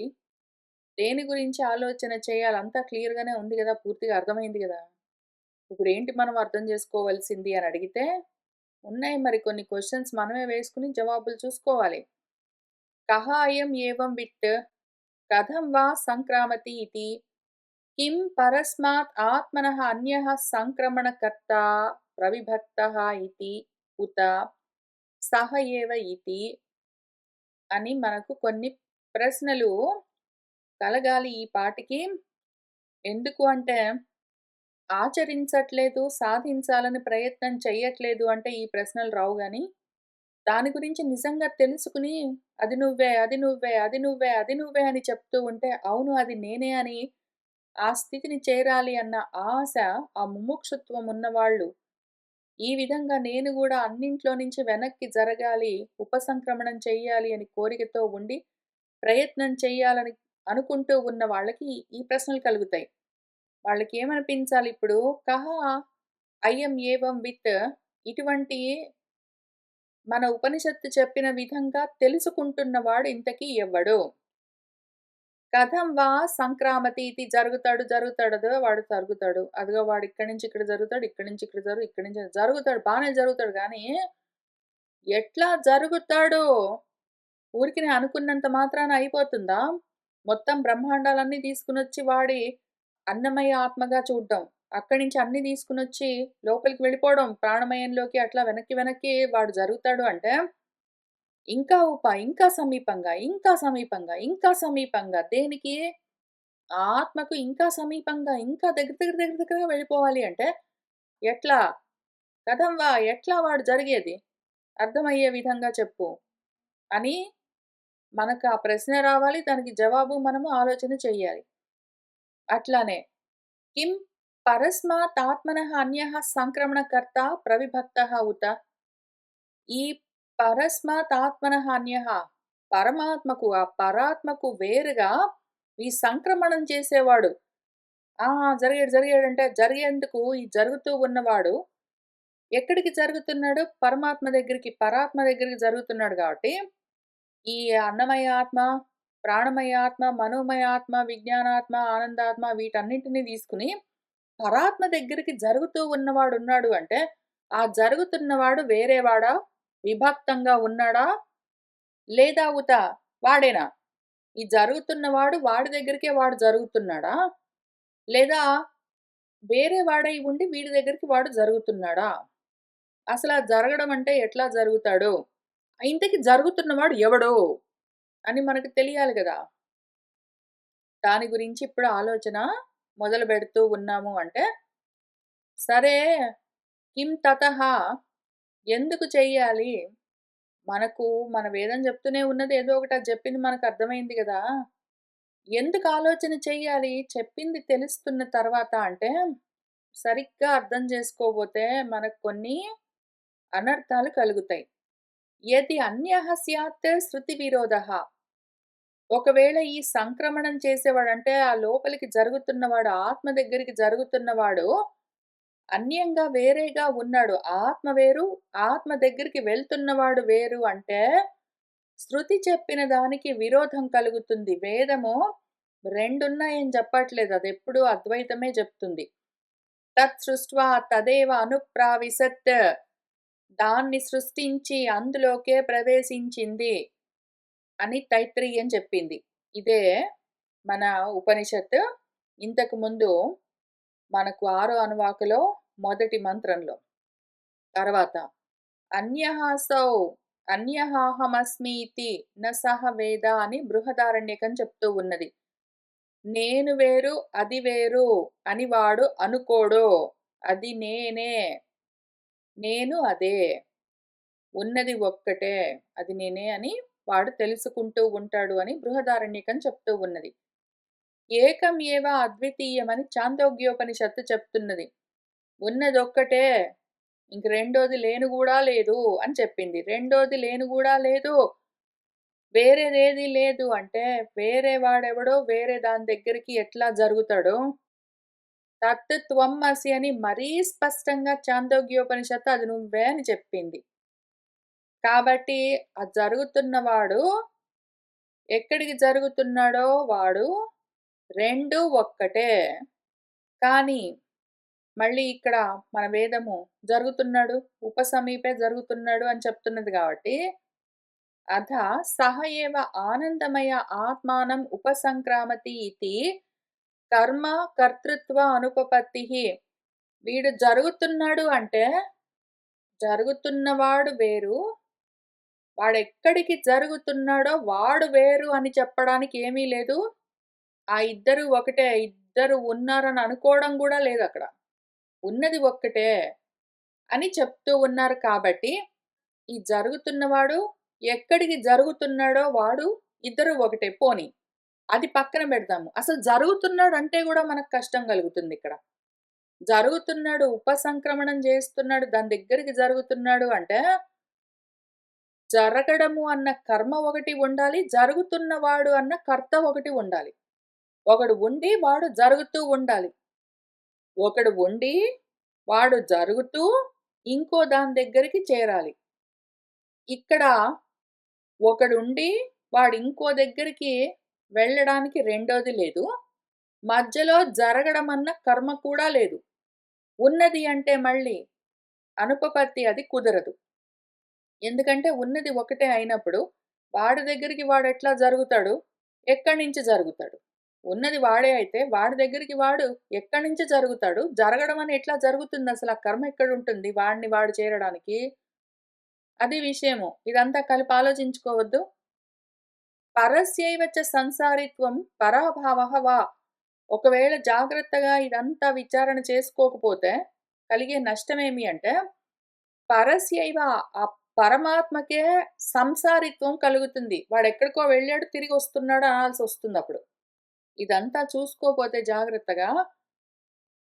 దేని గురించి ఆలోచన చేయాలి అంతా క్లియర్‌గానే ఉంది గదా! పూర్తిగా అర్థమైంది గదా! ఇప్పుడేంటి మనం అర్థం జేసుకోవాల్సింది అని అడిగితే, ఉన్నాయి మరి కొన్ని క్వెషన్స్ మనమే వేసుకొని జవాబులు చూసుకోవాలి. కః అయం ఏవం విత్, కథం వా సంక్రామతి ఇతి, కిం పరస్మాత్ ఆత్మనః అన్యః సంక్రమణకర్తా ప్రవిభక్తః ఇతి ఉత సహ ఏవ ఇతి అని మనకు కొన్ని ప్రశ్నలు కలగాలి ఈ పాటికి. ఎందుకు అంటే, ఆచరించట్లేదు, సాధించాలని ప్రయత్నం చెయ్యట్లేదు అంటే ఈ ప్రశ్నలు రావు గానీ, దాని గురించి నిజంగా తెలుసుకుని, అది నువ్వే, అది నువ్వే, అది నువ్వే, అది నువ్వే అని చెప్తూ ఉంటే, అవును అది నేనే అని ఆ స్థితిని చేరాలి అన్న ఆశ, ఆ ముముక్షుత్వం ఉన్నవాళ్ళు, ఈ విధంగా నేను గూడా అన్నింట్లో నుంచి వెనక్కి జరగాలి, ఉపసంక్రమణం చెయ్యాలి అని కోరికతో ఉండి, ప్రయత్నం చెయ్యాలని అనుకుంటూ ఉన్న వాళ్ళకి ఈ ప్రశ్నలు కలుగుతాయి. వాళ్ళకేమనిపించాలిప్పుడు, కహ అయం ఏవం విత్, ఇటువంటి మన ఉపనిషత్తు చెప్పిన విధంగా తెలుసుకుంటున్నవాడు ఇంతకీ ఎవ్వడు? కథం వా సంక్రామతి ఇది జరుగుతాడు, జరుగుతాడు. అదో వాడు జరుగుతాడు. అదిగో వాడు ఇక్కడి నుంచి ఇక్కడ జరుగుతాడు, ఇక్కడి నుంచి ఇక్కడ ఇక్కడి నుంచి జరుగుతాడు. బానే జరుగుతాడు గానీ, ఎట్లా జరుగుతాడో ఊరికినే అనుకున్నంత మాత్రాన అయిపోతుందా? మొత్తం బ్రహ్మాండాలన్నీ తీసుకొనొచ్చి వాడి అన్నమయ ఆత్మగా చూడ్డం. అక్కడి నుంచి అన్నీ తీసుకొనొచ్చి లోపలికి వెళ్ళిపోవడం. ప్రాణమయంలోకి అట్లా వెనక్కి వెనక్కి వాడు జరుగుతాడు అంటే, ఇంకా ఇంకా సమీపంగా, ఇంకా సమీపంగా, ఇంకా సమీపంగా దేనికి? ఆ ఆత్మకు ఇంకా సమీపంగా, ఇంకా దగ్గరగా వెళ్ళిపోవాలి అంటే ఎట్లా? కథం వా? ఎట్లా వాడు జరిగేది? అర్థమయ్యే విధంగా చెప్పు అని మనకు ఆ ప్రశ్న రావాలి. దానికి జవాబు మనము ఆలోచన చెయ్యాలి. అట్లానే కిం పరస్మాత్ ఆత్మనః అన్యః సంక్రమణకర్త ప్రవిభక్తః ఉత, ఈ పరస్మాత్ ఆత్మనః అన్యః, పరమాత్మకు ఆ పరాత్మకు వేరుగా ఈ సంక్రమణం చేసేవాడు. ఆ! జరిగాడంటే జరిగేందుకు ఈ జరుగుతూ ఉన్నవాడు ఎక్కడికి జరుగుతున్నాడు? పరమాత్మ దగ్గరికి, పరాత్మ దగ్గరికి జరుగుతున్నాడు గాబట్టి, ఈ అన్నమయ ఆత్మ, ప్రాణమయ ఆత్మ, మనోమయ ఆత్మ, విజ్ఞానాత్మ, ఆనందాత్మ వీటన్నింటిని తీసుకొని పరాత్మ దగ్గరికి జరుగుతూ ఉన్నవాడున్నాడు అంటే, ఆ జరుగుతున్నవాడు వేరేవాడా? విభక్తంగా ఉన్నాడా? లేదా వాడేనా? ఈ జరుగుతున్నవాడు వాడి దగ్గరికే వాడు జరుగుతున్నాడా? లేదా వేరే వాడై ఉండి వీడి దగ్గరికి వాడు జరుగుతున్నాడా? అసలా జరగడం అంటే ఎట్లా జరుగుతాడు? ఇంతకి జరుగుతున్నవాడు ఎవడో? అని మనకు తెలియాలి గదా! దాని గురించి ఇప్పుడు ఆలోచన మొదలుబెడుతూ ఉన్నాము అంటే, సరే కిం తతః, ఎందుకు చెయ్యాలి? మనకు మన వేదం చెప్తూనే ఉన్నది ఏదో ఒకటి అది చెప్పింది మనకు అర్థమైంది గదా! ఎందుకు ఆలోచన చెయ్యాలి? చెప్పింది తెలుస్తున్న తర్వాత అంటే, సరిగ్గా అర్థం చేసుకోబోతే మనకు కొన్ని అనర్థాలు కలుగుతాయి. యది అన్యః స్యాత్ శృతి విరోధః, ఒకవేళ ఈ సంక్రమణం చేసేవాడంటే ఆ లోపలికి జరుగుతున్నవాడు, ఆత్మ దగ్గరికి జరుగుతున్నవాడు అన్యంగా వేరేగా ఉన్నాడు. ఆత్మ వేరు, ఆత్మ దగ్గరికి వెళ్తున్నవాడు వేరు అంటే, శృతి చెప్పిన దానికి విరోధం కలుగుతుంది. వేదము రెండున్నాయని చెప్పట్లేదు. అదెప్పుడూ అద్వైతమే చెప్తుంది. తత్ సృష్ట్వా తదేవ అనుప్రావిశత్, దాన్ని సృష్టించి అందులోకే ప్రవేశించింది అని తైత్తిరీయం చెప్పింది. ఇదే మన ఉపనిషత్తు. ఇంతకు ముందు మనకు ఆరో అనువాకలో మొదటి మంత్రంలో. తర్వాత అన్యహాసౌ అన్యహాహమస్మీతి న సహ వేద అని బృహదారణ్యకం చెప్తూ ఉన్నది. నేను వేరు, అది వేరు అని వాడు అనుకోడు. అది నేనే. నేను అదే. ఉన్నది ఒక్కటే. అది నేనే అని వాడు తెలుసుకుంటూ ఉంటాడు అని బృహదారణ్యకం చెప్తూ ఉన్నది. ఏకం ఏవ అద్వితీయమని చాందోగ్యోపనిషత్తు చెప్తున్నది. ఉన్నదొక్కటే. ఇంక రెండోది లేను గూడా లేదు అని చెప్పింది. రెండోది లేను గూడా లేదు. వేరేదేది లేదు అంటే, వేరే వాడెవడో వేరే దాని దగ్గరికి ఎట్లా జరుగుతాడో, తత్ త్వం అసి అని మరీ స్పష్టంగా చాందోగ్యోపనిషత్తు అది నువ్వే అని చెప్పింది. కాబట్టి ఆ జరుగుతున్నవాడు ఎక్కడికి జరుగుతున్నాడో వాడు 2 ఒక్కటే. కానీ మళ్ళీ ఇక్కడ మన వేదము జరుగుతున్నాడు, ఉపసమీపే జరుగుతున్నాడు అని చెప్తున్నది గాబట్టి, అథ సహ ఏవ ఆనందమయ ఆత్మానం ఉపసంక్రామతి ఇతి కర్మ కర్తృత్వ అనుపపత్తిః. వీడు జరుగుతున్నాడు అంటే, జరుగుతున్నవాడు వేరు, వాడెక్కడికి జరుగుతున్నాడో వాడు వేరు అని చెప్పడానికి ఏమీ లేదు. ఆ ఇద్దరు ఒకటే, ఇద్దరు ఉన్నారని అనుకోవడం గూడా లేదక్కడ. ఉన్నది ఒక్కటే అని చెప్తూ ఉన్నారు కాబట్టి, ఈ జరుగుతున్నవాడు ఎక్కడికి జరుగుతున్నాడో వాడు ఇద్దరు ఒకటే పోనీ. అది పక్కన పెడదాము. అసలు జరుగుతున్నాడంటే గూడా మనకు కష్టం కలుగుతుందిక్కడ. జరుగుతున్నాడు, ఉపసంక్రమణం చేస్తున్నాడు, దాని దగ్గరికి జరుగుతున్నాడు అంటే, జరగడము అన్న కర్మ ఒకటి ఉండాలి, జరుగుతున్నవాడు అన్న కర్త ఒకటి ఉండాలి. ఒకడు ఉండి, వాడు జరుగుతూ ఉండాలి. ఒకడు ఉండి, వాడు జరుగుతూ, ఇంకో దాని దగ్గరికి చేరాలి. ఇక్కడ ఒకడుండి, వాడు ఇంకో దగ్గరికి వెళ్ళడానికి రెండోది లేదు. మధ్యలో జరగడం అన్న కర్మ కూడా లేదు. ఉన్నది అంటే మళ్ళీ అనుపపత్తి అది కుదరదు. ఎందుకంటే ఉన్నది ఒకటే అయినప్పుడు, వాడి దగ్గరికి వాడెట్లా జరుగుతాడు? ఎక్కడి నుంచి జరుగుతాడు? ఉన్నది వాడే అయితే, వాడి దగ్గరికి వాడు ఎక్కడి నుంచి జరుగుతాడు? జరగడం అని ఎట్లా జరుగుతుందసల? ఆ కర్మ ఎక్కడుంటుంది వాడిని వాడు చేరడానికి? అది విషయము. ఇదంతా కలిపి ఆలోచించుకోవద్దు. పరస్యైవ చ సంసారిత్వం పరాభావః వా. ఒకవేళ జాగ్రత్తగా ఇదంతా విచారణ చేసుకోకపోతే కలిగే నష్టమేమి అంటే, పరస్యైవ ఆ పరమాత్మకే సంసారిత్వం కలుగుతుంది. వాడెక్కడికో వెళ్ళాడు, తిరిగొస్తున్నాడు అనాల్సొస్తుందప్పుడు. ఇదంతా చూసుకోపోతే జాగ్రత్తగా,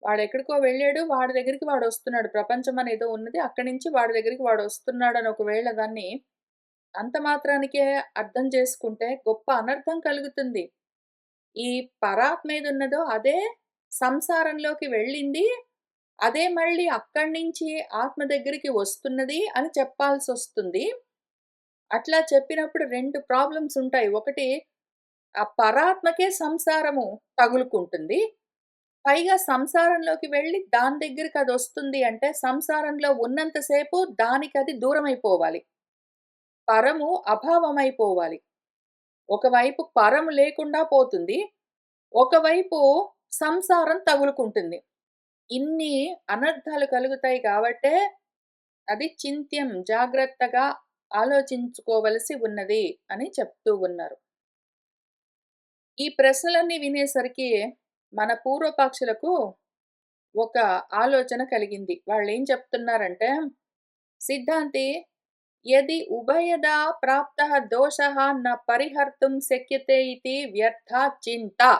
వాడెక్కడికో వెళ్ళాడు, వాడి దగ్గరికి వాడొస్తున్నాడు. ప్రపంచం అనేదో ఉన్నది. అక్కడి నుంచి వాడి దగ్గరికి వాడొస్తున్నాడని ఒకవేళ దాన్ని అంత మాత్రానికే అర్థం చేసుకుంటే గొప్ప అనర్థం కలుగుతుంది. ఈ పరాత్మ ఏదున్నదో అదే సంసారంలోకి వెళ్ళింది. అదే మళ్ళీ అక్కడి నుంచి ఆత్మ దగ్గరికి వస్తున్నది అని చెప్పాల్సొస్తుంది. అట్లా చెప్పినప్పుడు 2 ప్రాబ్లమ్స్ ఉంటాయి. ఒకటి ఆ పరాత్మకే సంసారము తగులుకుంటుంది. పైగా సంసారంలోకి వెళ్ళి దాని దగ్గరికి అదొస్తుంది అంటే సంసారంలో ఉన్నంత సేపు దానికది దూరమైపోవాలి. పరము అభావమైపోవాలి. ఒకవైపు పరము లేకుండా పోతుంది. ఒకవైపు సంసారం తగులుకుంటుంది. ఇన్ని అనర్థాలు కలుగుతాయి కాబట్టే అది చింత్యం జాగ్రత్తగా ఆలోచించుకోవలసి ఉన్నది అని చెప్తూ ఉన్నారు. ఈ ప్రశ్నలన్నీ వినేసరికి మన పూర్వపక్షులకు ఒక ఆలోచన కలిగింది. వాళ్ళేం చెప్తున్నారంటే, సిద్ధాంతి యది ఉభయదా ప్రాప్తః దోషః న పరిహర్తుం శక్యతే ఇతి వ్యర్థా చింతా.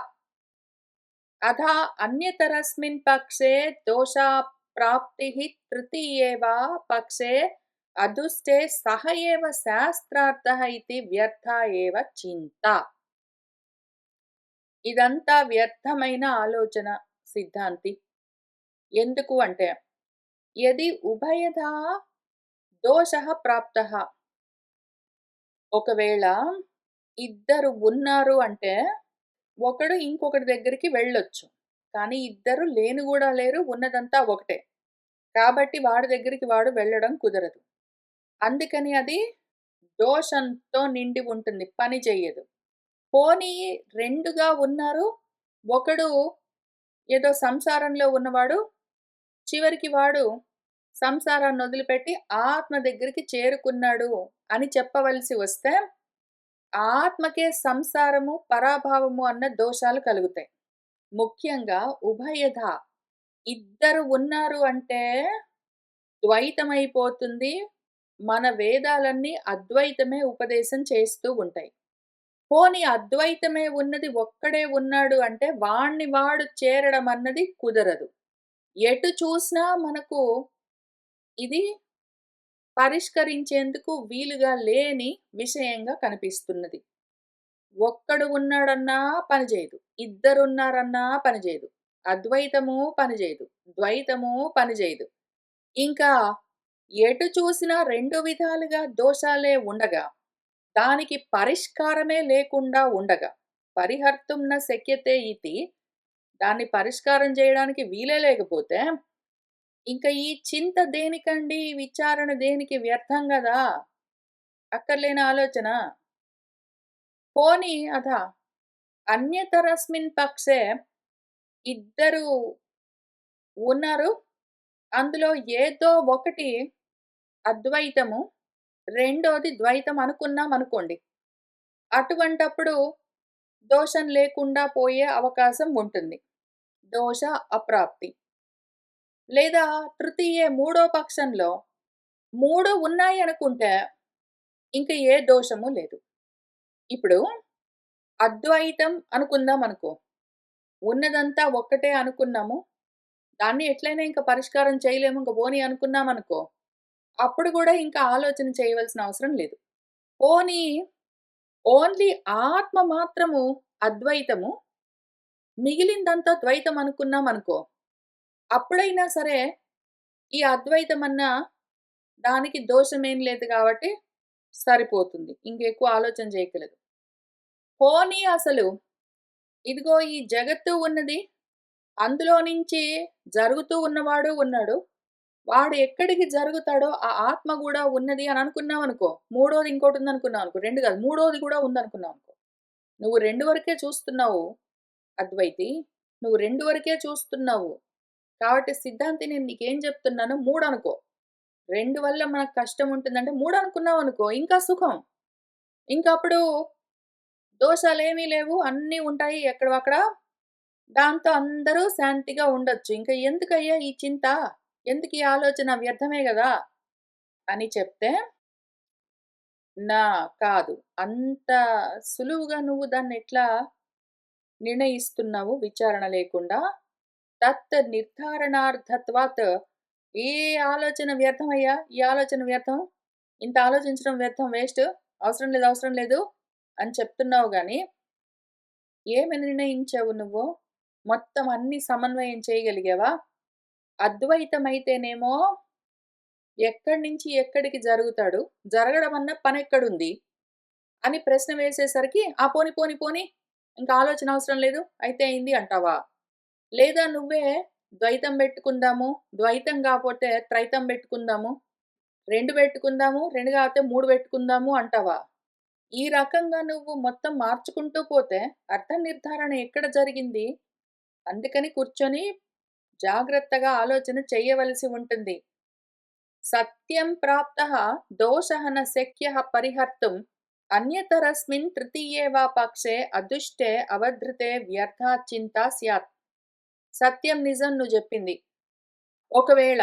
అథ అన్యతరస్మిన్ పక్షే దోషాప్రాప్తిః తృతీయేవ పక్షే అదుష్టే సహ ఏవ శాస్త్రార్థః ఇతి వ్యర్థా ఏవ చింతా. ఇదంతా వ్యర్థమైన ఆలోచన సిద్ధాంతి. ఎందుకు అంటే, యది ఉభయదా దోషః ప్రాప్తః. ఒకవేళ ఇద్దరు ఉన్నారు అంటే, ఒకడు ఇంకొకడి దగ్గరికి వెళ్ళొచ్చు. కానీ ఇద్దరు లేను గూడా లేరు, ఉన్నదంతా ఒకటే. కాబట్టి వాడి దగ్గరికి వాడు వెళ్ళడం కుదరదు. అందుకని అది దోషంతో నిండి ఉంటుంది. పని చెయ్యదు. పోనీ 2గా ఉన్నారు. ఒకడు ఏదో సంసారంలో ఉన్నవాడు, చివరికి వాడు సంసారాన్ని వదిలిపెట్టి ఆత్మ దగ్గరికి చేరుకున్నాడు అని చెప్పవలసి వస్తే, ఆత్మకే సంసారము, పరాభావము అన్న దోషాలు కలుగుతాయి. ముఖ్యంగా ఉభయధ ఇద్దరు ఉన్నారు అంటే ద్వైతమైపోతుంది. మన వేదాలన్నీ అద్వైతమే ఉపదేశం చేస్తూ ఉంటాయి. పోనీ అద్వైతమే ఉన్నది ఒక్కడే ఉన్నాడు అంటే వాణ్ణి వాడు చేరడం అన్నది కుదరదు. ఎటు చూసినా మనకు ఇది పరిష్కరించేందుకు వీలుగా లేని విషయంగా కనిపిస్తున్నది. ఒక్కడు ఉన్నాడన్నా పనిచేయదు. ఇద్దరున్నారన్నా పనిచేయదు. అద్వైతము పనిచేయదు. ద్వైతము పనిచేయదు. ఇంకా ఎటు చూసినా 2 విధాలుగా దోషాలే ఉండగా, దానికి పరిష్కారమే లేకుండా ఉండగా, పరిహర్తుం న శక్యతే ఇతి, దాన్ని పరిష్కారం చేయడానికి వీలే లేకపోతే, ఇంక ఈ చింత దేనికండి? విచారణ దేనికి? వ్యర్థం గదా! అక్కర్లేని ఆలోచన. పోనీ అన్యతరస్మిన్ పక్షే ఇద్దరు ఉన్నారు. అందులో ఏదో ఒకటి అద్వైతము, రెండోది ద్వైతం అనుకున్నామనుకోండి. అటువంటప్పుడు దోషం లేకుండా పోయే అవకాశం ఉంటుంది. దోష అప్రాప్తి. లేదా తృతీయే మూడో పక్షంలో 3 ఉన్నాయి అనుకుంటే ఇంక ఏ దోషము లేదు. ఇప్పుడు అద్వైతం అనుకుందామనుకో. ఉన్నదంతా ఒక్కటే అనుకున్నాము. దాన్ని ఎట్లైనా ఇంక పరిష్కారం చేయలేము. ఇంక పోనీ అనుకున్నామనుకో. అప్పుడు గూడా ఇంకా ఆలోచన చేయవలసిన అవసరం లేదు. పోనీ ఓన్లీ ఆత్మ మాత్రము అద్వైతము, మిగిలిందంతా ద్వైతం అనుకున్నామనుకో. అప్పుడైనా సరే ఈ అద్వైతమన్న దానికి దోషమేం లేదు గాబట్టి సరిపోతుంది. ఇంకెక్కువ ఆలోచన చేయక్కర్లేదు. పోనీ అసలు ఇదిగో ఈ జగత్తు ఉన్నది. అందులో నుంచి జరుగుతూ ఉన్నవాడు ఉన్నాడు. వాడు ఎక్కడికి జరుగుతాడో ఆ ఆత్మ గూడా ఉన్నది అని అనుకున్నామనుకో. మూడోది ఇంకోటుందనుకున్నావనుకో. 2 కాదు. మూడోది గూడా ఉందనుకున్నావనుకో. నువ్వు 2 వరకే చూస్తున్నావు అద్వైతి. నువ్వు 2 వరకే చూస్తున్నావు. కాబట్టి సిద్ధాంతి నేను నీకేం చెప్తున్నాను 3 అనుకో. 2 వల్ల మనకు కష్టం ఉంటుందంటే 3 అనుకున్నావనుకో ఇంకా సుఖం. ఇంకప్పుడు దోషాలేమీ లేవు. అన్నీ ఉంటాయి ఎక్కడివక్కడ. దాంతో అందరూ శాంతిగా ఉండొచ్చు. ఇంక ఎందుకయ్యా ఈ చింత? ఎందుకీ ఆలోచన? వ్యర్థమే గదా! అని చెప్తే, కాదు. అంత సులువుగా నువ్వు దాన్నెట్లా నిర్ణయిస్తున్నావు విచారణ లేకుండా? తత్ నిర్ధారణార్థత్వాత్ ఈ ఆలోచన వ్యర్థమయ్యా! ఈ ఆలోచన వ్యర్థం. ఇంత ఆలోచించడం వ్యర్థం వేస్ట్. అవసరం లేదు, అవసరం లేదు అని చెప్తున్నావు గానీ, ఏమి నిర్ణయించావు నువ్వు? మొత్తం అన్ని సమన్వయం చేయగలిగావా? అద్వైతమైతేనేమో ఎక్కడి నుంచి ఎక్కడికి జరుగుతాడు? జరగడమన్న పనెక్కడుంది? అని ప్రశ్న వేసేసరికి, పోనీ, పోనీ, పోనీ ఇంక ఆలోచన అవసరం లేదు. అయితే అయింది అంటావా? లేదా నువ్వే ద్వైతం బెట్టుకుందాము, ద్వైతం గాపోతే త్రైతం బెట్టుకుందాము, 2 బెట్టుకుందాము, 2 కాపోతే 3 బెట్టుకుందాము అంటావా? ఈ రకంగా నువ్వు మొత్తం మార్చుకుంటూ పోతే అర్థ నిర్ధారణ ఎక్కడ జరిగింది? అందుకని కూర్చొని జాగ్రత్తగా ఆలోచన చెయ్యవలసి ఉంటుంది. సత్యం ప్రాప్తః దోషః న శక్యః పరిహర్తుం అన్యతరస్మిన్ తృతీయే వా పక్షే అదుష్టే అవధృతే వ్యర్థా చింతా స్యాత్. సత్యం నిజం నువ్వు జెప్పింది. ఒకవేళ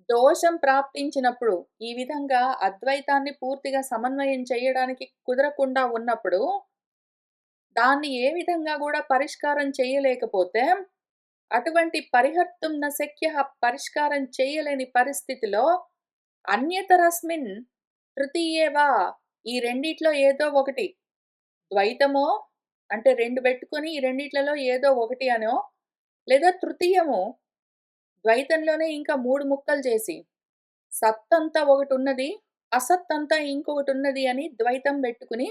దోషం ప్రాప్తించినప్పుడు ఈ విధంగా అద్వైతాన్ని పూర్తిగా సమన్వయం చేయడానికి కుదరకుండా ఉన్నప్పుడు, దాన్ని ఏ విధంగా గూడా పరిష్కారం చెయ్యలేకపోతే, అటువంటి పరిహర్తుం న శక్యః పరిష్కారం చెయ్యలేని పరిస్థితిలో అన్యతరస్మిన్ తృతీయే వా ఈ రెండిట్లో ఏదో ఒకటి ద్వైతమో అంటే 2 బెట్టుకొని ఈ రెండిట్లలో ఏదో ఒకటి అనో, లేదా తృతీయము ద్వైతంలోనే ఇంకా 3 ముక్కలు చేసి, సత్తంతా ఒకటున్నది, అసత్తంతా ఇంకొకటున్నది అని ద్వైతం బెట్టుకుని,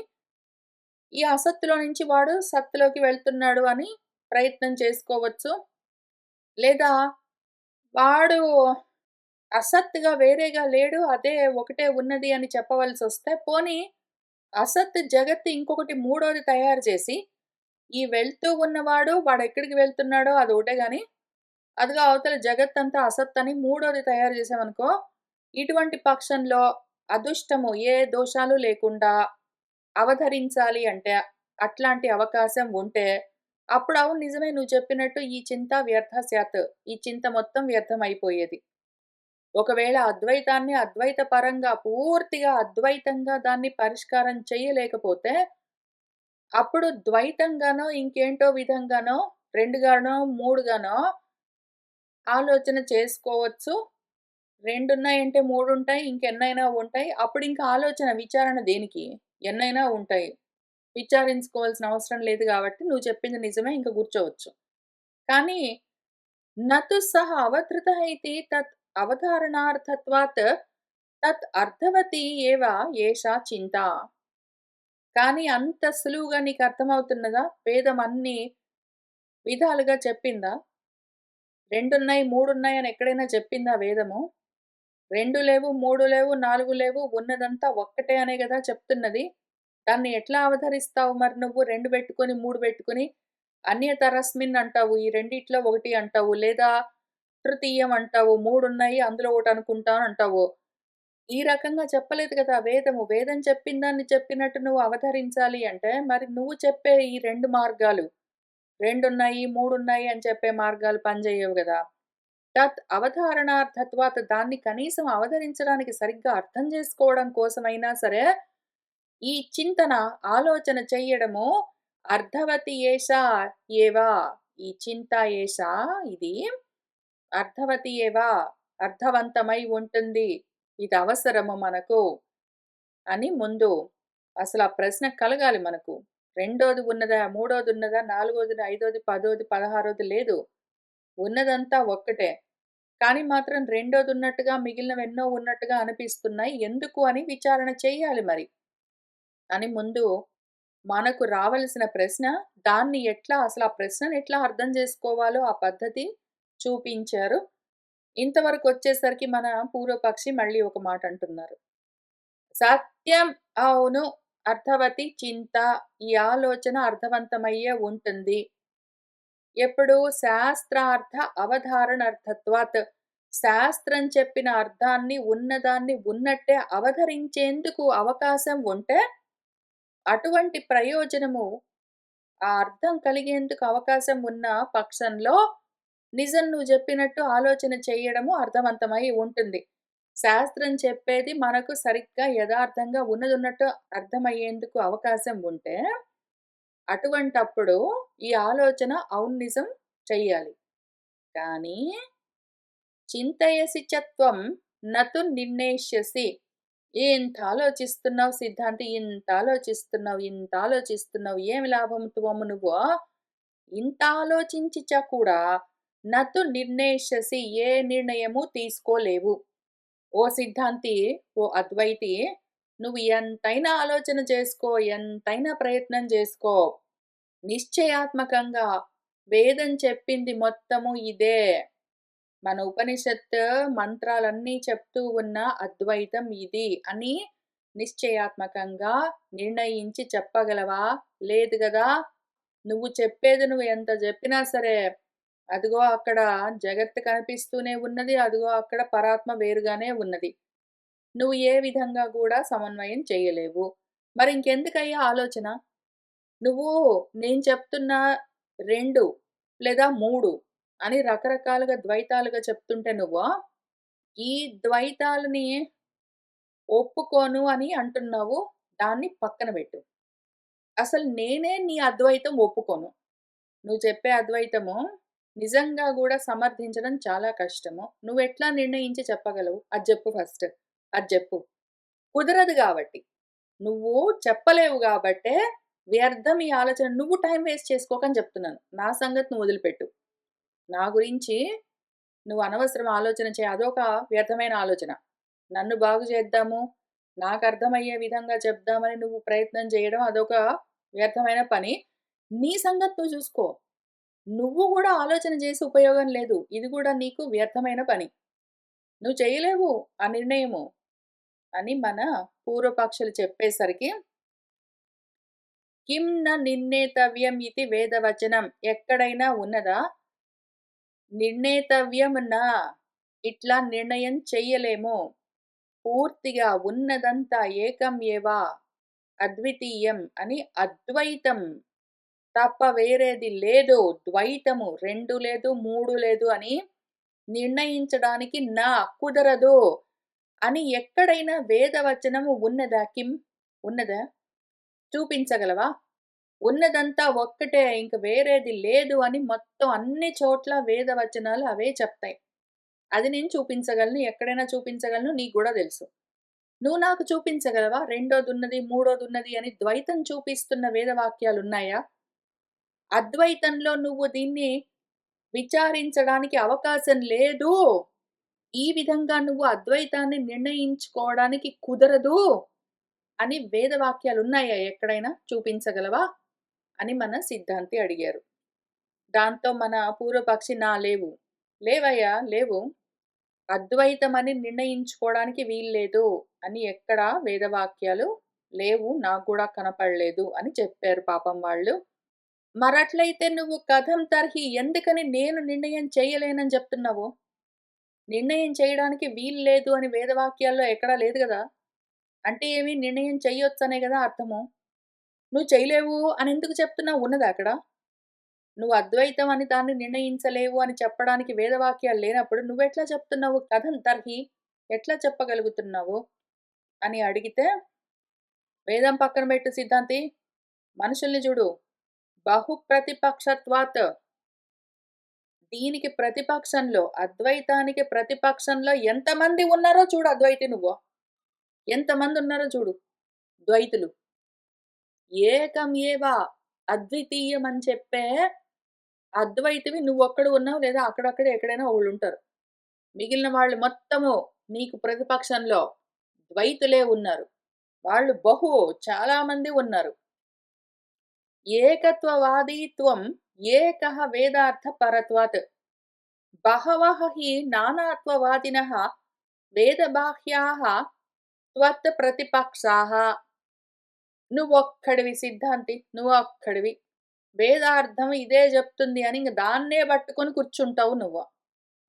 ఈ అసత్తులో నుంచి వాడు సత్తులోకి వెళ్తున్నాడు అని ప్రయత్నం చేసుకోవచ్చు. లేదా వాడు అసత్తుగా వేరేగా లేడు. అదే ఒకటే ఉన్నది అని చెప్పవలసొస్తే, పోనీ అసత్ జగత్తు ఇంకొకటి మూడోది తయారు చేసి, ఈ వెళ్తూ ఉన్నవాడు వాడెక్కడికి వెళ్తున్నాడో అదొకటే గాని, అదిగో అవతల జగత్తంతా అసత్తని మూడోది తయారు చేశామనుకో, ఇటువంటి పక్షంలో అదుష్టము ఏ దోషాలు లేకుండా అవతరించాలి అంటే, అట్లాంటి అవకాశం ఉంటే, అప్పుడు అవును నిజమే నువ్వు చెప్పినట్టు ఈ చింత వ్యర్థ స్యాత్. ఈ చింత మొత్తం వ్యర్థమైపోయేది. ఒకవేళ అద్వైతాన్ని అద్వైత పరంగా పూర్తిగా అద్వైతంగా దాన్ని పరిష్కారం చేయలేకపోతే, అప్పుడు ద్వైతంగానో, ఇంకేంటో విధంగానో, 2 గానో, 3 గానో ఆలోచన చేసుకోవచ్చు. రెండున్నాయంటే మూడుంటాయి. ఇంకెన్నైనా ఉంటాయి. అప్పుడింక ఆలోచన, విచారణ దేనికి? ఎన్నైనా ఉంటాయి. విచారించుకోవాల్సిన అవసరం లేదు గాబట్టి, నువ్వు చెప్పింది నిజమే ఇంక కూర్చోవచ్చు. కానీ నతు సహ అవధృతः ఇతి తత్ అవధారణార్థత్వాత్ తత్ అర్థవతి ఏవ ఏషా చింతా. కానీ అంత సులువుగా నీకర్థమవుతున్నదా? వేదం అన్ని విధాలుగా చెప్పిందా? రెండున్నాయి, మూడున్నాయని ఎక్కడైనా చెప్పిందా వేదము? 2 లేవు, 3 లేవు, 4 లేవు, ఉన్నదంతా ఒక్కటే అనే గదా చెప్తున్నది. దాన్ని ఎట్లా అవతరిస్తావు మరి నువ్వు? 2 పెట్టుకొని, 3 పెట్టుకొని, అన్యతరస్మిన్ అంటావు. ఈ రెండిట్లో ఒకటి అంటావు. లేదా తృతీయం అంటావు. 3 ఉన్నాయి అందులో ఒకటి అనుకుంటాను అంటావు. ఈ రకంగా చెప్పలేదు కదా వేదము. వేదం చెప్పిన దాన్ని చెప్పినట్టు నువ్వు అవతరించాలి అంటే, మరి నువ్వు చెప్పే ఈ 2 మార్గాలు, 2 ఉన్నాయి, 3 ఉన్నాయి అని చెప్పే మార్గాలు పనిచేయవు గదా! తత్ అవధారణార్థత్వాత్ దాన్ని కనీసం అవతరించడానికి సరిగ్గా అర్థం చేసుకోవడం కోసమైనా సరే, ఈ చింతన, ఆలోచన చెయ్యడము అర్థవతి ఏషా ఏవా, ఈ చింత ఏషా ఇది అర్థవతి ఏవా, అర్థవంతమై ఉంటుంది. ఇది అవసరము మనకు అని ముందు అసలు ఆ ప్రశ్న కలగాలి మనకు. రెండోది ఉన్నదా? మూడోది ఉన్నదా? నాలుగోది, ఐదోది, పదోది, 16ఓది లేదు. ఉన్నదంతా ఒక్కటే. కానీ మాత్రం రెండోదున్నట్టుగా మిగిలినవెన్నో ఉన్నట్టుగా అనిపిస్తున్నాయి. ఎందుకు అని విచారణ చెయ్యాలి మరి. అని ముందు మనకు రావలసిన ప్రశ్న, దాన్ని ఎట్లా అసలు ఆ ప్రశ్నను ఎట్లా అర్థం జేసుకోవాలో ఆ పద్ధతి చూపించారు. ఇంతవరకొచ్చేసరికి మన పూర్వపక్షి మళ్ళీ ఒక మాట అంటున్నారు. సత్యం, అవును, అర్థవతి చింత, ఈ ఆలోచన అర్థవంతమయ్యే ఉంటుంది. ఎప్పుడు శాస్త్రార్థ అవధారణార్థత్వాత్, శాస్త్రం చెప్పిన అర్థాన్ని ఉన్నదాన్ని ఉన్నట్టే అవతరించేందుకు అవకాశం ఉంటే, అటువంటి ప్రయోజనము ఆ అర్థం కలిగేందుకు అవకాశం ఉన్న పక్షంలో నిజం నువ్వు చెప్పినట్టు ఆలోచన చేయడము అర్థవంతమై ఉంటుంది. శాస్త్రం చెప్పేది మనకు సరిగ్గా యథార్థంగా ఉన్నదున్నట్టు అర్థమయ్యేందుకు అవకాశం ఉంటే, అటువంటప్పుడు ఈ ఆలోచన అవును నిజం చెయ్యాలి. కానీ చింతయసి చ త్వం నతు నిర్ణేష్యసి. ఇంత ఆలోచిస్తున్నావు సిద్ధాంతి, ఇంత ఆలోచిస్తున్నావు, ఇంత ఆలోచిస్తున్నావు. ఏమి లాభం త్వము నువ్వు? ఇంత ఆలోచించి కూడా నతు నిర్ణేష్యసి, ఏ నిర్ణయము తీసుకోలేవు. ఓ సిద్ధాంతి, ఓ అద్వైతి, నువ్వు ఎంతైనా ఆలోచన చేసుకో, ఎంతైనా ప్రయత్నం చేసుకో. నిశ్చయాత్మకంగా వేదం చెప్పింది మొత్తము ఇదే. మన ఉపనిషత్ మంత్రాలన్నీ చెప్తూ ఉన్న అద్వైతం ఇది అని నిశ్చయాత్మకంగా నిర్ణయించి చెప్పగలవా? లేదు గదా! నువ్వు చెప్పేది నువ్వు ఎంత జెప్పినా సరే, అదిగో అక్కడ జగత్తు కనిపిస్తూనే ఉన్నది. అదిగో అక్కడ పరాత్మ వేరుగానే ఉన్నది. నువ్వు ఏ విధంగా గూడా సమన్వయం చేయలేవు. మరి ఇంకెందుకయ్యా ఆలోచన? నువ్వు నేను చెప్తున్న 2 లేదా 3 అని రకరకాలుగా ద్వైతాలుగా చెప్తుంటే నువ్వు, ఈ ద్వైతాలని ఒప్పుకోను అని అంటున్నావు. దాన్ని పక్కన బెట్టు. అసలు నేనే నీ అద్వైతం ఒప్పుకోను. నువ్వు చెప్పే అద్వైతము నిజంగా గూడా సమర్థించడం చాలా కష్టము. నువ్వెట్లా నిర్ణయించి చెప్పగలవు? అది జెప్పు ఫస్ట్. అది జెప్పు. కుదరదు గాబట్టి. నువ్వు చెప్పలేవు గాబట్టే వ్యర్థం ఈ ఆలోచన. నువ్వు టైమ్ వేస్ట్ చేసుకోకని చెప్తున్నాను. నా సంగతి నువ్వు వదిలిపెట్టు. నా గురించి నువ్వు అనవసరం ఆలోచన అదొక వ్యర్థమైన ఆలోచన. నన్ను బాగు చేద్దాము, నాకర్థమయ్యే విధంగా చెప్దామని నువ్వు ప్రయత్నం చేయడం అదొక వ్యర్థమైన పని. నీ సంగతి నువ్వు చూసుకో. నువ్వు గూడా ఆలోచన చేసి ఉపయోగం లేదు. ఇది గూడా నీకు వ్యర్థమైన పని. నువ్వు చేయలేవు ఆ నిర్ణయము అని మన పూర్వపక్షులు చెప్పేసరికి, కిం న నిర్ణేతవ్యం ఇతి వేదవచనం, ఎక్కడైనా ఉన్నదా? నిర్ణేతవ్యం నా, ఇట్లా నిర్ణయం చెయ్యలేము. పూర్తిగా ఉన్నదంతా ఏకం ఏవా అద్వితీయం అని అద్వైతం తప్ప వేరేది లేదు. ద్వైతము 2 లేదు, 3 లేదు అని నిర్ణయించడానికి నా కుదరదు అని ఎక్కడైనా వేదవచనము ఉన్నదా కిం? ఉన్నదా? చూపించగలవా? ఉన్నదంతా ఒక్కటే, ఇంక వేరేది లేదు అని మొత్తం అన్ని చోట్ల వేదవచనాలు అవే చెప్తాయి. అది నేను చూపించగలను. ఎక్కడైనా చూపించగలను. నీకు గూడా తెలుసు. నువ్వు నాకు చూపించగలవా? రెండోదున్నది, మూడోదున్నది అని ద్వైతం చూపిస్తున్న వేదవాక్యాలున్నాయా? అద్వైతంలో నువ్వు దీన్ని విచారించడానికి అవకాశం లేదు. ఈ విధంగా నువ్వు అద్వైతాన్ని నిర్ణయించుకోవడానికి కుదరదు అని వేదవాక్యాలున్నాయా ఎక్కడైనా? చూపించగలవా? అని మన సిద్ధాంతి అడిగారు. దాంతో మన పూర్వపక్షి లేవు. లేవయ్యా! లేవు. అద్వైతమని నిర్ణయించుకోవడానికి వీల్లేదు అని ఎక్కడా వేదవాక్యాలు లేవు. నాకు గూడా కనపడలేదు అని చెప్పారు పాపం వాళ్ళు. మరట్లయితే నువ్వు కథం తర్హి ఎందుకని నేను నిర్ణయం చేయలేనని జెప్తున్నావు? నిర్ణయం చేయడానికి వీల్లేదు అని వేదవాక్యాల్లో ఎక్కడా లేదు గదా! అంటే ఏమి నిర్ణయం చెయ్యొచ్చనే గదా అర్థము. నువ్వు చేయలేవు అని ఎందుకు చెప్తున్నావు? ఉన్నదా అక్కడ? నువ్వు అద్వైతం అని దాన్ని నిర్ణయించలేవు అని చెప్పడానికి వేదవాక్యాలు లేనప్పుడు నువ్వెట్లా చెప్తున్నావు? కథం తర్హి ఎట్లా చెప్పగలుగుతున్నావు? అని అడిగితే, వేదం పక్కన పెట్టు సిద్ధాంతి. మనుషుల్ని జూడు. బహుప్రతిపక్షత్వాత్. దీనికి ప్రతిపక్షంలో, అద్వైతానికి ప్రతిపక్షంలో ఎంతమంది ఉన్నారో చూడు అద్వైతి నువ్వు. ఎంతమందున్నారో చూడు ద్వైతులు. ఏకం ఏవ అద్వితీయం అని చెప్పే అద్వైతివి నువ్వొక్కడు ఉన్నావు లేదా అక్కడక్కడ ఎక్కడైనా ఒకళ్ళుంటారు. మిగిలిన వాళ్ళు మొత్తము నీకు ప్రతిపక్షంలో ద్వైతులే ఉన్నారు. వాళ్ళు చాలా మంది ఉన్నారు. ఏకత్వవాదీత్వం ఏకః వేదార్థ పరత్వాత్. బహవః హి నానాత్వవాదినః వేదబాహ్యాః త్వత్ ప్రతిపక్షాః. నువ్వొక్కడివి సిద్ధాంతి. నువ్వొక్కడివి. వేదార్థం ఇదే జెప్తుంది అని ఇంక దాన్నే పట్టుకొని కూర్చుంటావు నువ్వు.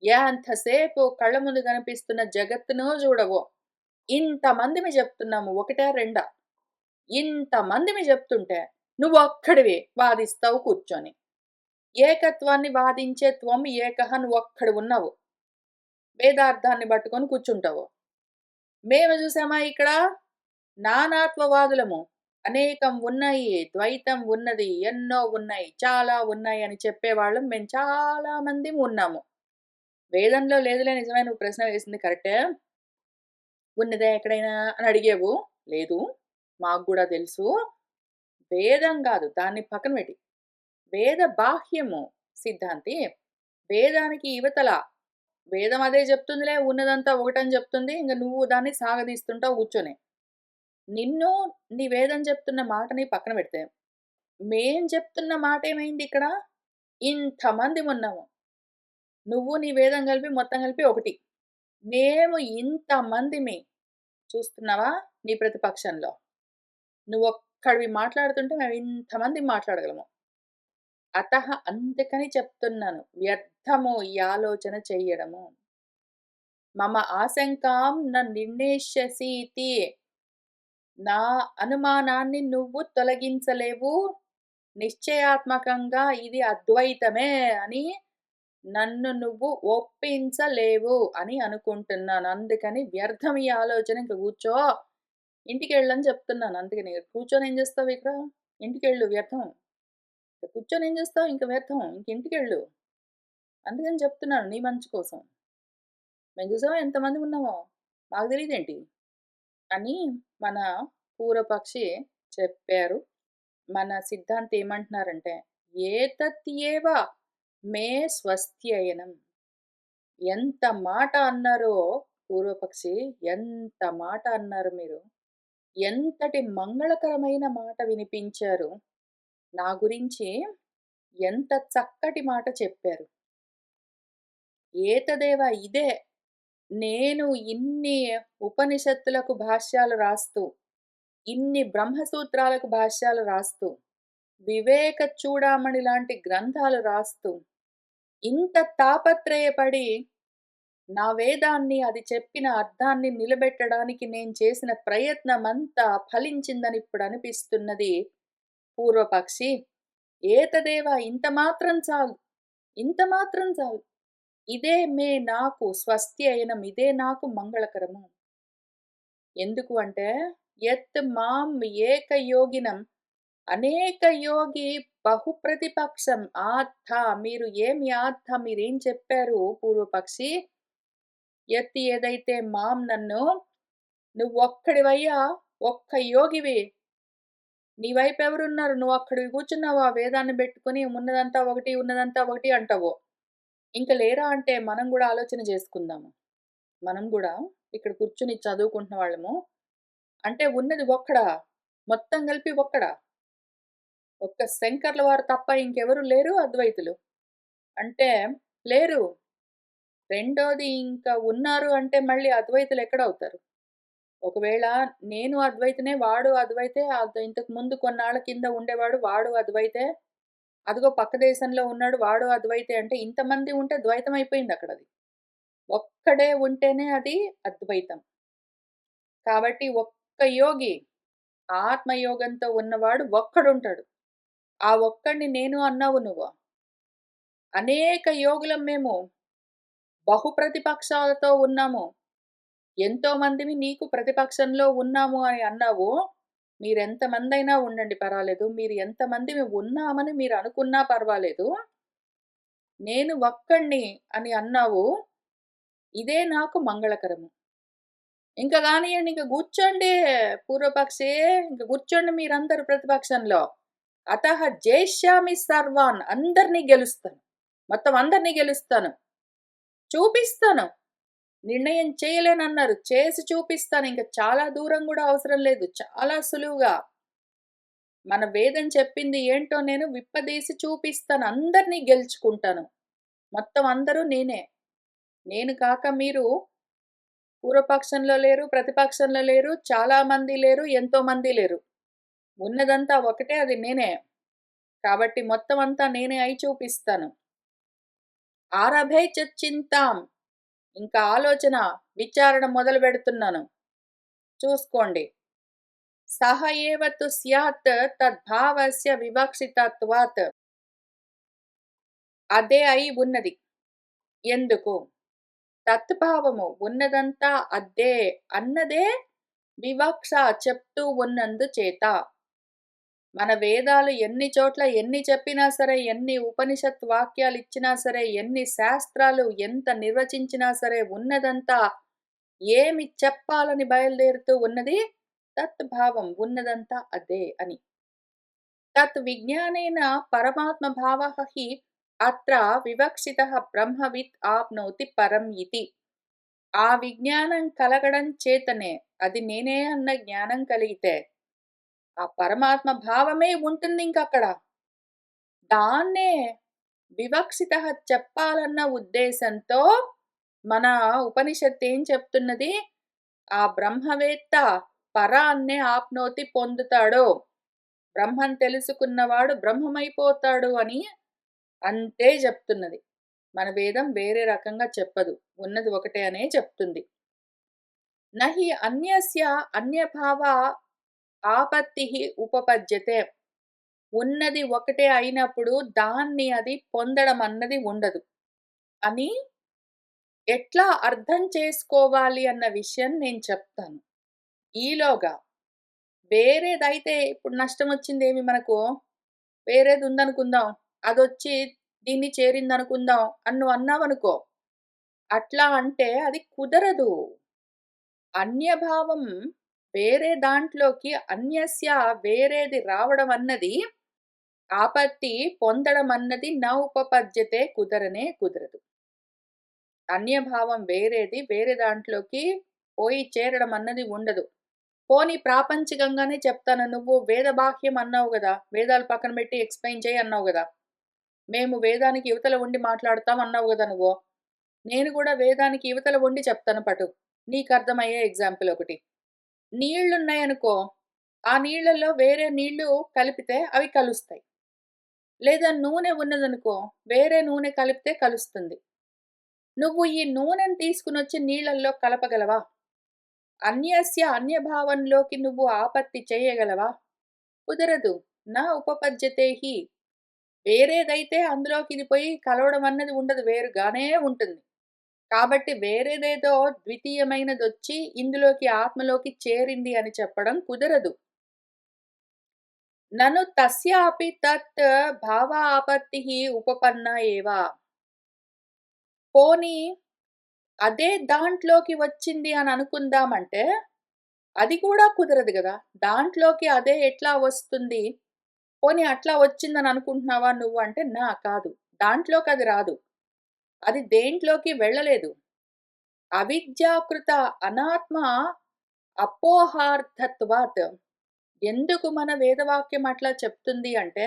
ఎంతసేపు కళ్ళ ముందు కనిపిస్తున్న జగత్తును జూడవు. ఇంతమందిమి జెప్తున్నాము. ఒకటా? రెండా? ఇంతమందిమి జెప్తుంటే నువ్వొక్కడివి వాదిస్తావు కూర్చొని. ఏకత్వాన్ని వాదించే త్వం ఏకః నువ్వొక్కడివున్నావు. వేదార్థాన్ని పట్టుకొని కూర్చుంటావు. మేము జూసామా ఇక్కడ నానాత్వవాదులము. అనేకం ఉన్నాయి. ద్వైతం ఉన్నది. ఎన్నో ఉన్నాయి. చాలా ఉన్నాయి అని చెప్పేవాళ్ళం మేము చాలా మందిమి ఉన్నాము. వేదంలో లేదులే నిజమే నువ్వు ప్రశ్న వేసింది కరెక్టే. ఉన్నదా ఎక్కడైనా అని అడిగావు. లేదు. మాకు గూడా తెలుసు. వేదం గాదు. దాన్ని పక్కన పెట్టి. వేద బాహ్యము సిద్ధాంతి. వేదానికి ఇవతల. వేదం అదే చెప్తుందిలే ఉన్నదంతా ఒకటని చెప్తుంది. ఇంక నువ్వు దాన్ని సాగదీస్తుంటావు కూర్చొని. నిన్ను నీ వేదం చెప్తున్న మాటని పక్కన పెడితే, మేం చెప్తున్న మాటేమైంది ఇక్కడ? ఇంతమందిమున్నాము. నువ్వు నీ వేదం కలిపి మొత్తం కలిపి ఒకటి. మేము ఇంతమందిమి. చూస్తున్నావా నీ ప్రతిపక్షంలో? నువ్వొక్కడివి మాట్లాడుతుంటే మేము ఇంతమందిమి మాట్లాడగలము. అందుకని చెప్తున్నాను. వ్యర్థము ఈ ఆలోచన చెయ్యడము. మమ ఆశంకాం న నిర్ణేష్యసీతి. నా అనుమానాన్ని నువ్వు తొలగించలేవు. నిశ్చయాత్మకంగా ఇది అద్వైతమే అని నన్ను నువ్వు ఒప్పించలేవు అని అనుకుంటున్నాను. అందుకని వ్యర్థం ఈ ఆలోచన. ఇంక కూర్చో. ఇంటికెళ్ళని చెప్తున్నాను. అందుకని కూర్చొని ఏం చేస్తావు ఇక్కడ? ఇంటికెళ్ళు వ్యర్థం. కూర్చొని ఏం చేస్తావు? ఇంక వ్యర్థం. ఇంక ఇంటికెళ్ళు. అందుకని చెప్తున్నాను నీ మంచి కోసం. మేము చూసావా ఎంతమంది ఉన్నామో? మాకు తెలీదేంటి? అని మన పూర్వపక్షి చెప్పారు. మన సిద్ధాంతి ఏమంటున్నారంటే, ఏతత్యేవ మే స్వస్త్యయనం. ఎంత మాట అన్నారో పూర్వపక్షి, ఎంత మాట అన్నారు మీరు. ఎంతటి మంగళకరమైన మాట వినిపించారు. నా గురించి ఎంత చక్కటి మాట చెప్పారు. ఏతదేవ ఇదే. నేను ఇన్ని ఉపనిషత్తులకు భాష్యాలు రాస్తూ, ఇన్ని బ్రహ్మసూత్రాలకు భాష్యాలు రాస్తూ, వివేక చూడామణి లాంటి గ్రంథాలు రాస్తూ, ఇంత తాపత్రయపడి నా వేదాన్ని అది చెప్పిన అర్థాన్ని నిలబెట్టడానికి నేను చేసిన ప్రయత్నమంతా ఫలించిందని ఇప్పుడు అనిపిస్తున్నది పూర్వపక్షి. ఏతదేవ ఇంత మాత్రం చాలు. ఇంత మాత్రం చాలు. ఇదే నాకు స్వస్త్యయనం. ఇదే నాకు మంగళకరము. ఎందుకు అంటే యత్ మాం ఏకయోగినం అనేక యోగి బహుప్రతిపక్షం ఆర్థ. మీరు ఏమి ఆర్థ మీరేం చెప్పారు పూర్వపక్షి? ఎత్తి ఏదైతే మాం నన్ను నువ్వొక్కడివయ్యా, ఒక్క యోగివి. నీ వైపు ఎవరున్నారు? నువ్వక్కడివి కూర్చున్నావు ఆ వేదాన్ని బెట్టుకొని ఉన్నదంతా ఒకటి అంటావు. ఇంక లేరా అంటే మనం గూడా ఆలోచన జేసుకుందాము. మనం గూడా ఇక్కడ కూర్చొని చదువుకుంటున్న వాళ్ళము. అంటే ఉన్నది ఒక్కడా? మొత్తం కలిపి ఒక్కడా? ఒక్క శంకర్ల వారు తప్ప ఇంకెవరు లేరు అద్వైతులు. అంటే లేరు. రెండోది ఇంకా ఉన్నారు అంటే మళ్ళీ అద్వైతులు ఎక్కడవుతారు? ఒకవేళ నేను అద్వైతనే, వాడు అద్వైతే, ఇంతకు ముందు కొన్నాళ్ళ కింద ఉండేవాడు వాడు అద్వైతే, అదిగో పక్క దేశంలో ఉన్నాడు వాడు అద్వైతే అంటే ఇంతమంది ఉంటే ద్వైతం అయిపోయిందక్కడది. ఒక్కడే ఉంటేనే అది అద్వైతం. కాబట్టి ఒక్క యోగి, ఆత్మయోగంతో ఉన్నవాడు ఒక్కడుంటాడు. ఆ ఒక్కడిని నేను అన్నావు నువ్వు. అనేక యోగులం మేము. బహు ప్రతిపక్షాలతో ఉన్నాము. ఎంతో మందిమి నీకు ప్రతిపక్షంలో ఉన్నాము అని అన్నావు. మీరెంతమందైనా ఉండండి పర్వాలేదు. మీరు ఎంతమందిమి ఉన్నామని మీరు అనుకున్నా పర్వాలేదు. నేను ఒక్కడిని అని అన్నావు. ఇదే నాకు మంగళకరము. ఇంక గానియండి ఇంక గూర్చోండి పూర్వపక్షి. ఇంక కూర్చోండి మీరందరూ ప్రతిపక్షంలో. అతః జేష్యామి సర్వాన్ అందరిని గెలుస్తాను. మొత్తం అందరిని గెలుస్తాను. చూపిస్తాను. నిర్ణయం చేయలేనన్నారు. చేసి చూపిస్తాను. ఇంక చాలా దూరం గూడా అవసరం లేదు. చాలా సులువుగా. మన వేదం చెప్పింది ఏంటో నేను విప్పదీసి చూపిస్తాను. అందరిని గెలుచుకుంటాను. మొత్తం అందరూ నేనే. నేను కాక మీరు పూర్వపక్షంలో లేరు, ప్రతిపక్షంలో లేరు, చాలా మంది లేరు, ఎంతో మంది లేరు. ఉన్నదంతా ఒకటే అది నేనే. కాబట్టి మొత్తం అంతా నేనే అయి చూపిస్తాను. ఆరభే చచ్చింతాం. ఇంకా ఆలోచన, విచారణ మొదలుపెడుతున్నాను. చూసుకోండి. సహ ఏవ తు స్యాత్ తద్భావస్య వివక్షితత్వాత్. అదే అయి ఉన్నది. ఎందుకు? తత్భావము ఉన్నదంతా అద్దే అన్నదే వివక్ష చెప్తూ ఉన్నందుచేత. మన వేదాలు ఎన్ని చోట్ల ఎన్ని చెప్పినా సరే, ఎన్ని ఉపనిషత్ వాక్యాలు ఇచ్చినా సరే, ఎన్ని శాస్త్రాలు ఎంత నిర్వచించినా సరే, ఉన్నదంతా ఏమి చెప్పాలని బయలుదేరుతూ ఉన్నది తత్భావం ఉన్నదంతా అదే అని. తత్ విజ్ఞానేన పరమాత్మ భావః హి అత్ర వివక్షితః బ్రహ్మవిత్ ఆప్నోతి పరం ఇతి. ఆ విజ్ఞానం కలగడం చేతనే, అది నేనే అన్న జ్ఞానం కలిగితే ఆ పరమాత్మ భావమే ఉంటుందింకక్కడ. దాన్నే వివక్షితః చెప్పాలన్న ఉద్దేశంతో మన ఉపనిషత్తు ఏం చెప్తున్నది? ఆ బ్రహ్మవేత్త పరాన్నే ఆప్నోతి పొందుతాడు. బ్రహ్మం తెలుసుకున్నవాడు బ్రహ్మమైపోతాడు అని అంతే చెప్తున్నది. మన వేదం వేరే రకంగా చెప్పదు. ఉన్నది ఒకటే అనే చెప్తుంది. నహి అన్యస్య అన్యభావ ఆపత్తిః ఉపపద్యతే. ఉన్నది ఒకటే అయినప్పుడు దాన్ని అది పొందడం అన్నది ఉండదు అని ఎట్లా అర్థం చేసుకోవాలి అన్న విషయం నేను చెప్తాను. ఈలోగా వేరేదైతే ఇప్పుడు నష్టం వచ్చిందేమి మనకు? వేరేది ఉందనుకుందాం. అదొచ్చి దీన్ని చేరిందనుకుందాం అని నువ్వు అన్నావనుకో. అట్లా అంటే అది కుదరదు. అన్యభావం వేరే దాంట్లోకి అన్యస్య వేరేది రావడం అన్నది ఆపత్తి పొందడం అన్నది న ఉపపద్యతే కుదరనే కుదరదు. అన్యభావం వేరేది వేరే దాంట్లోకి పోయి చేరడం అన్నది ఉండదు. పోనీ ప్రాపంచికంగానే చెప్తాను. నువ్వు వేద బాహ్యం అన్నావు గదా! వేదాలు పక్కన పెట్టి ఎక్స్‌ప్లెయిన్ చెయ్యి అన్నావు గదా! మేము వేదానికి ఇవతల ఉండి మాట్లాడతాం అన్నావు గదా నువ్వు. నేను గూడా వేదానికి ఇవతల ఉండి చెప్తాను పటు. నీకర్థమయ్యే ఎగ్జాంపుల్ ఒకటి. నీళ్లున్నాయనుకో, ఆ నీళ్ళల్లో వేరే నీళ్లు కలిపితే అవి కలుస్తాయి. లేదా నూనె ఉన్నదనుకో, వేరే నూనె కలిపితే కలుస్తుంది. నువ్వు ఈ నూనెను తీసుకొనొచ్చి నీళ్ళల్లో కలపగలవా? అన్యస్య అన్యభావంలోకి నువ్వు ఆపత్తి చేయగలవా? కుదరదు. నా ఉపపద్యతే హి. వేరేదైతే అందులోకి ఇది పోయి కలవడం అన్నది ఉండదు. వేరుగానే ఉంటుంది. కాబట్టి వేరేదేదో ద్వితీయమైనదొచ్చి ఇందులోకి ఆత్మలోకి చేరింది అని చెప్పడం కుదరదు. నను తస్యాపి తత్ భావాపత్తిః ఉపపన్నా ఏవ. పోనీ అదే దాంట్లోకి వచ్చింది అని అనుకుందామంటే, అది కూడా కుదరదు గదా! దాంట్లోకి అదే ఎట్లా వస్తుంది? పోనీ అట్లా వచ్చిందని అనుకుంటున్నావా నువ్వు అంటే, కాదు. దాంట్లోకది రాదు. అది దేంట్లోకి వెళ్ళలేదు. అవిద్యాకృత అనాత్మ అపోహార్థత్వాత్. ఎందుకు మన వేదవాక్యం అట్లా చెప్తుంది అంటే,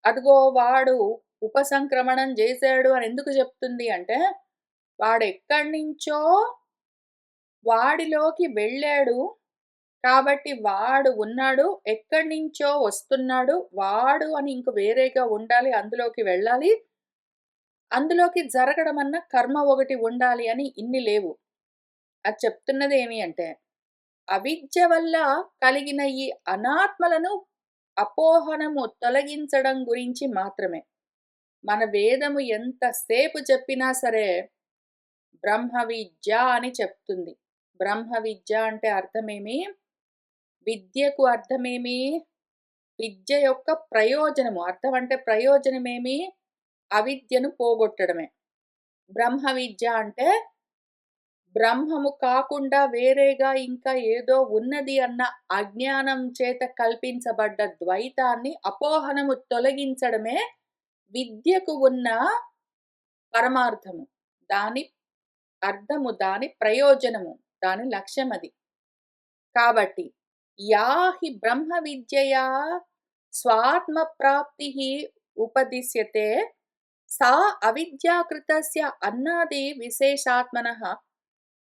అదిగో వాడు ఉపసంక్రమణం జేశాడు అని ఎందుకు చెప్తుంది అంటే, వాడెక్కడ్నించో వాడిలోకి వెళ్ళాడు. కాబట్టి వాడు ఉన్నాడు. ఎక్కడ్నించో వస్తున్నాడు. వాడు అని ఇంక వేరేగా ఉండాలి. అందులోకి వెళ్ళాలి. అందులోకి జరగడమన్న కర్మ ఒకటి ఉండాలి అని ఇన్ని లేవు. అది చెప్తున్నదేమి అంటే, అవిద్య వల్ల కలిగిన ఈ అనాత్మలను అపోహనము తొలగించడం గురించి మాత్రమే. మన వేదము ఎంతసేపు చెప్పినా సరే, బ్రహ్మ విద్య అని చెప్తుంది. బ్రహ్మ విద్య అంటే అర్థమేమి? విద్యకు అర్థమేమి? విద్య యొక్క ప్రయోజనము. అర్థం అంటే ప్రయోజనమేమి? అవిద్యను పోగొట్టడమే. బ్రహ్మ విద్య అంటే బ్రహ్మము కాకుండా వేరేగా ఇంకా ఏదో ఉన్నది అన్న అజ్ఞానం చేత కల్పించబడ్డ ద్వైతాన్ని, అపోహనము తొలగించడమే విద్యకు ఉన్న పరమార్థము. దాని అర్థము, దాని ప్రయోజనము, దాని లక్ష్యమది. కాబట్టి యా హి బ్రహ్మ విద్యయా స్వాత్మ ప్రాప్తిః ఉపదిశ్యతే సా అవిద్యాకృతస్య అన్నాది విశేషాత్మనః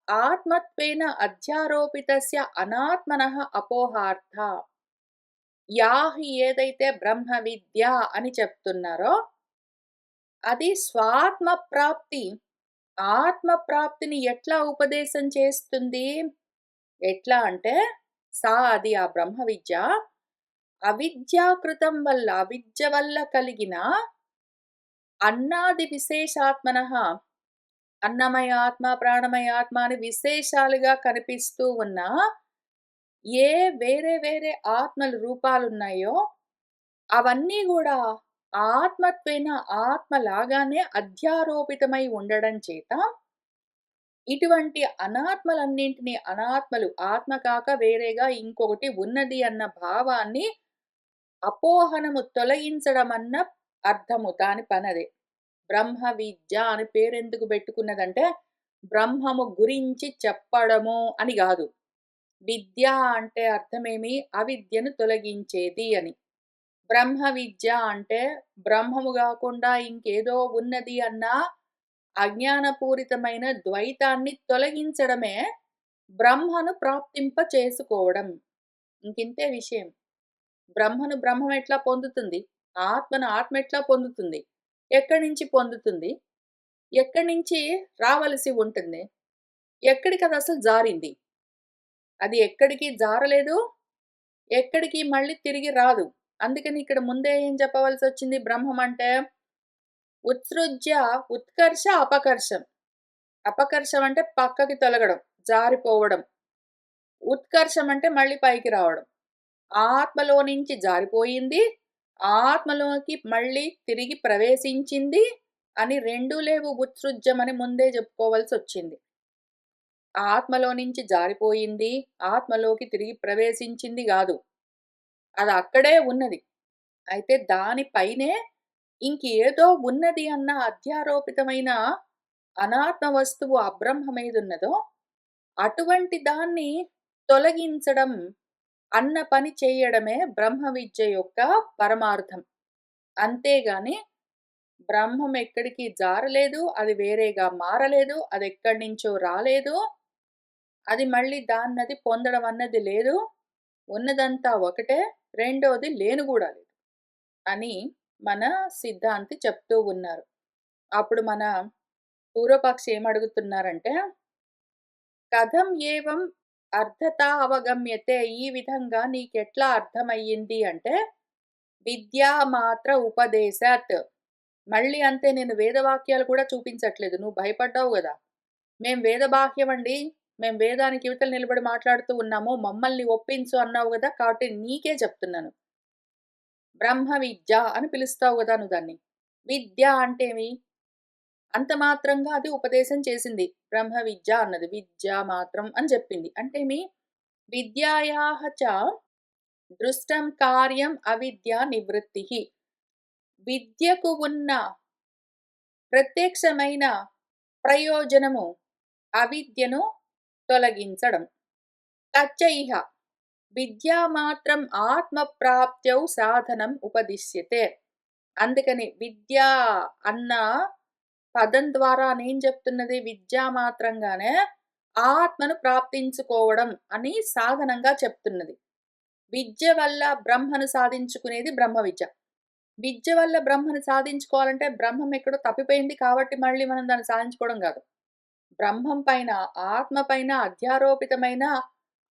ఆత్మత్వేన అధ్యారోపితస్య అనాత్మనః అపోహార్థ. యాహి ఏదైతే బ్రహ్మ విద్య అని చెప్తున్నారో అది స్వాత్మ ప్రాప్తి. ఆత్మ ప్రాప్తిని ఎట్లా ఉపదేశం చేస్తుంది? ఎట్లా అంటే అది ఆ బ్రహ్మ విద్య అవిద్యాకృతం వల్ల, అవిద్య వల్ల కలిగిన అన్నాది విశేషాత్మనః అన్నమయ ఆత్మ, ప్రాణమయ ఆత్మ అని విశేషాలుగా కనిపిస్తూ ఉన్న ఏ వేరే వేరే ఆత్మలు రూపాలున్నాయో అవన్నీ గూడా ఆత్మత్వేన ఆత్మలాగానే అధ్యారోపితమై ఉండడం చేత ఇటువంటి అనాత్మలన్నింటినీ అనాత్మలు ఆత్మ కాక వేరేగా ఇంకొకటి ఉన్నది అన్న భావాన్ని అపోహనము తొలగించడమన్న అర్థము. దాని పనదే. బ్రహ్మ విద్య అని పేరెందుకు బెట్టుకున్నదంటే, బ్రహ్మము గురించి చెప్పడము అని గాదు. విద్య అంటే అర్థమేమి? అవిద్యను తొలగించేది అని. బ్రహ్మ విద్య అంటే బ్రహ్మము గాకుండా ఇంకేదో ఉన్నది అన్న అజ్ఞానపూరితమైన ద్వైతాన్ని తొలగించడమే బ్రహ్మను ప్రాప్తింప చేసుకోవడం. ఇంకింతే విషయం. బ్రహ్మను బ్రహ్మం ఎట్లా పొందుతుంది? ఆత్మను ఆత్మ ఎట్లా పొందుతుంది? ఎక్కడి నుంచి పొందుతుంది? ఎక్కడి నుంచి రావలసి ఉంటుంది? ఎక్కడికదసలు జారింది? అది ఎక్కడికి జారలేదు. ఎక్కడికి మళ్ళీ తిరిగి రాదు. అందుకని ఇక్కడ ముందే ఏం చెప్పవలసొచ్చింది బ్రహ్మం అంటే? ఉత్సృజ్య ఉత్కర్ష, అపకర్షం. అపకర్షం అంటే పక్కకి తొలగడం, జారిపోవడం. ఉత్కర్షం అంటే మళ్ళీ పైకి రావడం. ఆత్మలో నుంచి జారిపోయింది. ఆత్మలోకి మళ్ళీ తిరిగి ప్రవేశించింది అని 2 లేవు ఉత్సృజ్యమని ముందే చెప్పుకోవాల్సొచ్చింది. ఆత్మలో నుంచి జారిపోయింది, ఆత్మలోకి తిరిగి ప్రవేశించింది గాదు. అది అక్కడే ఉన్నది. అయితే దాని పైనే ఇంకేదో ఉన్నది అన్న అధ్యారోపితమైన అనాత్మ వస్తువు అబ్రహ్మమేదున్నదో, అటువంటి దాన్ని తొలగించడం అన్న పని చేయడమే బ్రహ్మ విద్య యొక్క పరమార్థం. అంతేగాని బ్రహ్మం ఎక్కడికి జారలేదు, అది వేరేగా మారలేదు, అదెక్కడి నుంచో రాలేదు, అది మళ్ళీ దాన్నది పొందడం అన్నది లేదు. ఉన్నదంతా ఒకటే, రెండోది లేను గూడా లేదు అని మన సిద్ధాంతి చెప్తూ ఉన్నారు. అప్పుడు మన పూర్వపక్షి ఏమడుగుతున్నారంటే, కథం ఏవం అర్థతా అవగమ్యతే, ఈ విధంగా నీకెట్లా అర్థమయ్యింది అంటే, విద్యా మాత్ర ఉపదేశాత్. మళ్ళీ అంతే, నేను వేదవాక్యాలు కూడా చూపించట్లేదు. నువ్వు భయపడ్డావు గదా! మేం వేదబాహ్యమండి. మేం వేదానికి ఇవతల నిలబడి మాట్లాడుతూ ఉన్నాము. మమ్మల్ని ఒప్పించు అన్నావు గదా! కాబట్టి నీకే చెప్తున్నాను. బ్రహ్మ విద్య అని పిలుస్తావు గదా నువ్వు దాన్ని. విద్య అంటేమి? అంత మాత్రంగా అది ఉపదేశం చేసింది. బ్రహ్మ విద్య అన్నది. విద్య మాత్రం అని చెప్పింది. అంటే మీ విద్యాయాహ చ దృష్టం కార్యం అవిద్యా నివృత్తిః. విద్యకు ఉన్న ప్రత్యక్షమైన ప్రయోజనము అవిద్యను తొలగించడం. తచ్చ ఇహ విద్యామాత్రం ఆత్మప్రాప్త్యౌ సాధనం ఉపదిశ్యతే. అందుకని విద్య అన్న పదం ద్వారా నేం చెప్తున్నది? విద్యా మాత్రంగానే ఆత్మను ప్రాప్తించుకోవడం అని సాధనంగా చెప్తున్నది. విద్య వల్ల బ్రహ్మను సాధించుకునేది బ్రహ్మ విద్య. విద్య వల్ల బ్రహ్మను సాధించుకోవాలంటే బ్రహ్మం ఎక్కడో తప్పిపోయింది కాబట్టి మళ్ళీ మనం దాన్ని సాధించుకోవడం కాదు. బ్రహ్మం పైన, ఆత్మ పైన అధ్యారోపితమైన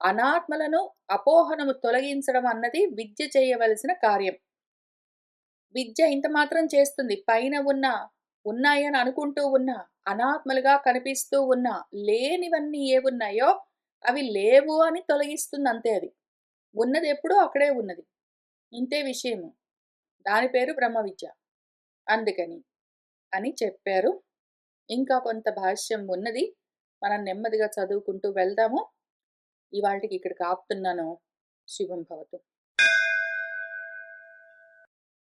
అనాత్మలను అపోహనము తొలగించడం అన్నది విద్య చేయవలసిన కార్యం. విద్య ఇంత మాత్రం చేస్తుంది. పైన ఉన్నాయని అనుకుంటూ ఉన్నా, అనాత్మలుగా కనిపిస్తూ ఉన్నా, లేనివన్నీ ఏవున్నాయో అవి లేవు అని తొలగిస్తుంది అంతే అది. ఉన్నది ఎప్పుడూ అక్కడే ఉన్నది. ఇంతే విషయము. దాని పేరు బ్రహ్మ విద్య. అందుకని అని చెప్పారు. ఇంకా కొంత భాష్యం ఉన్నది. మనం నెమ్మదిగా చదువుకుంటూ వెళ్దాము. ఇవాల్టికి ఇక్కడికి ఆపుతున్నాను. శుభం భవతు.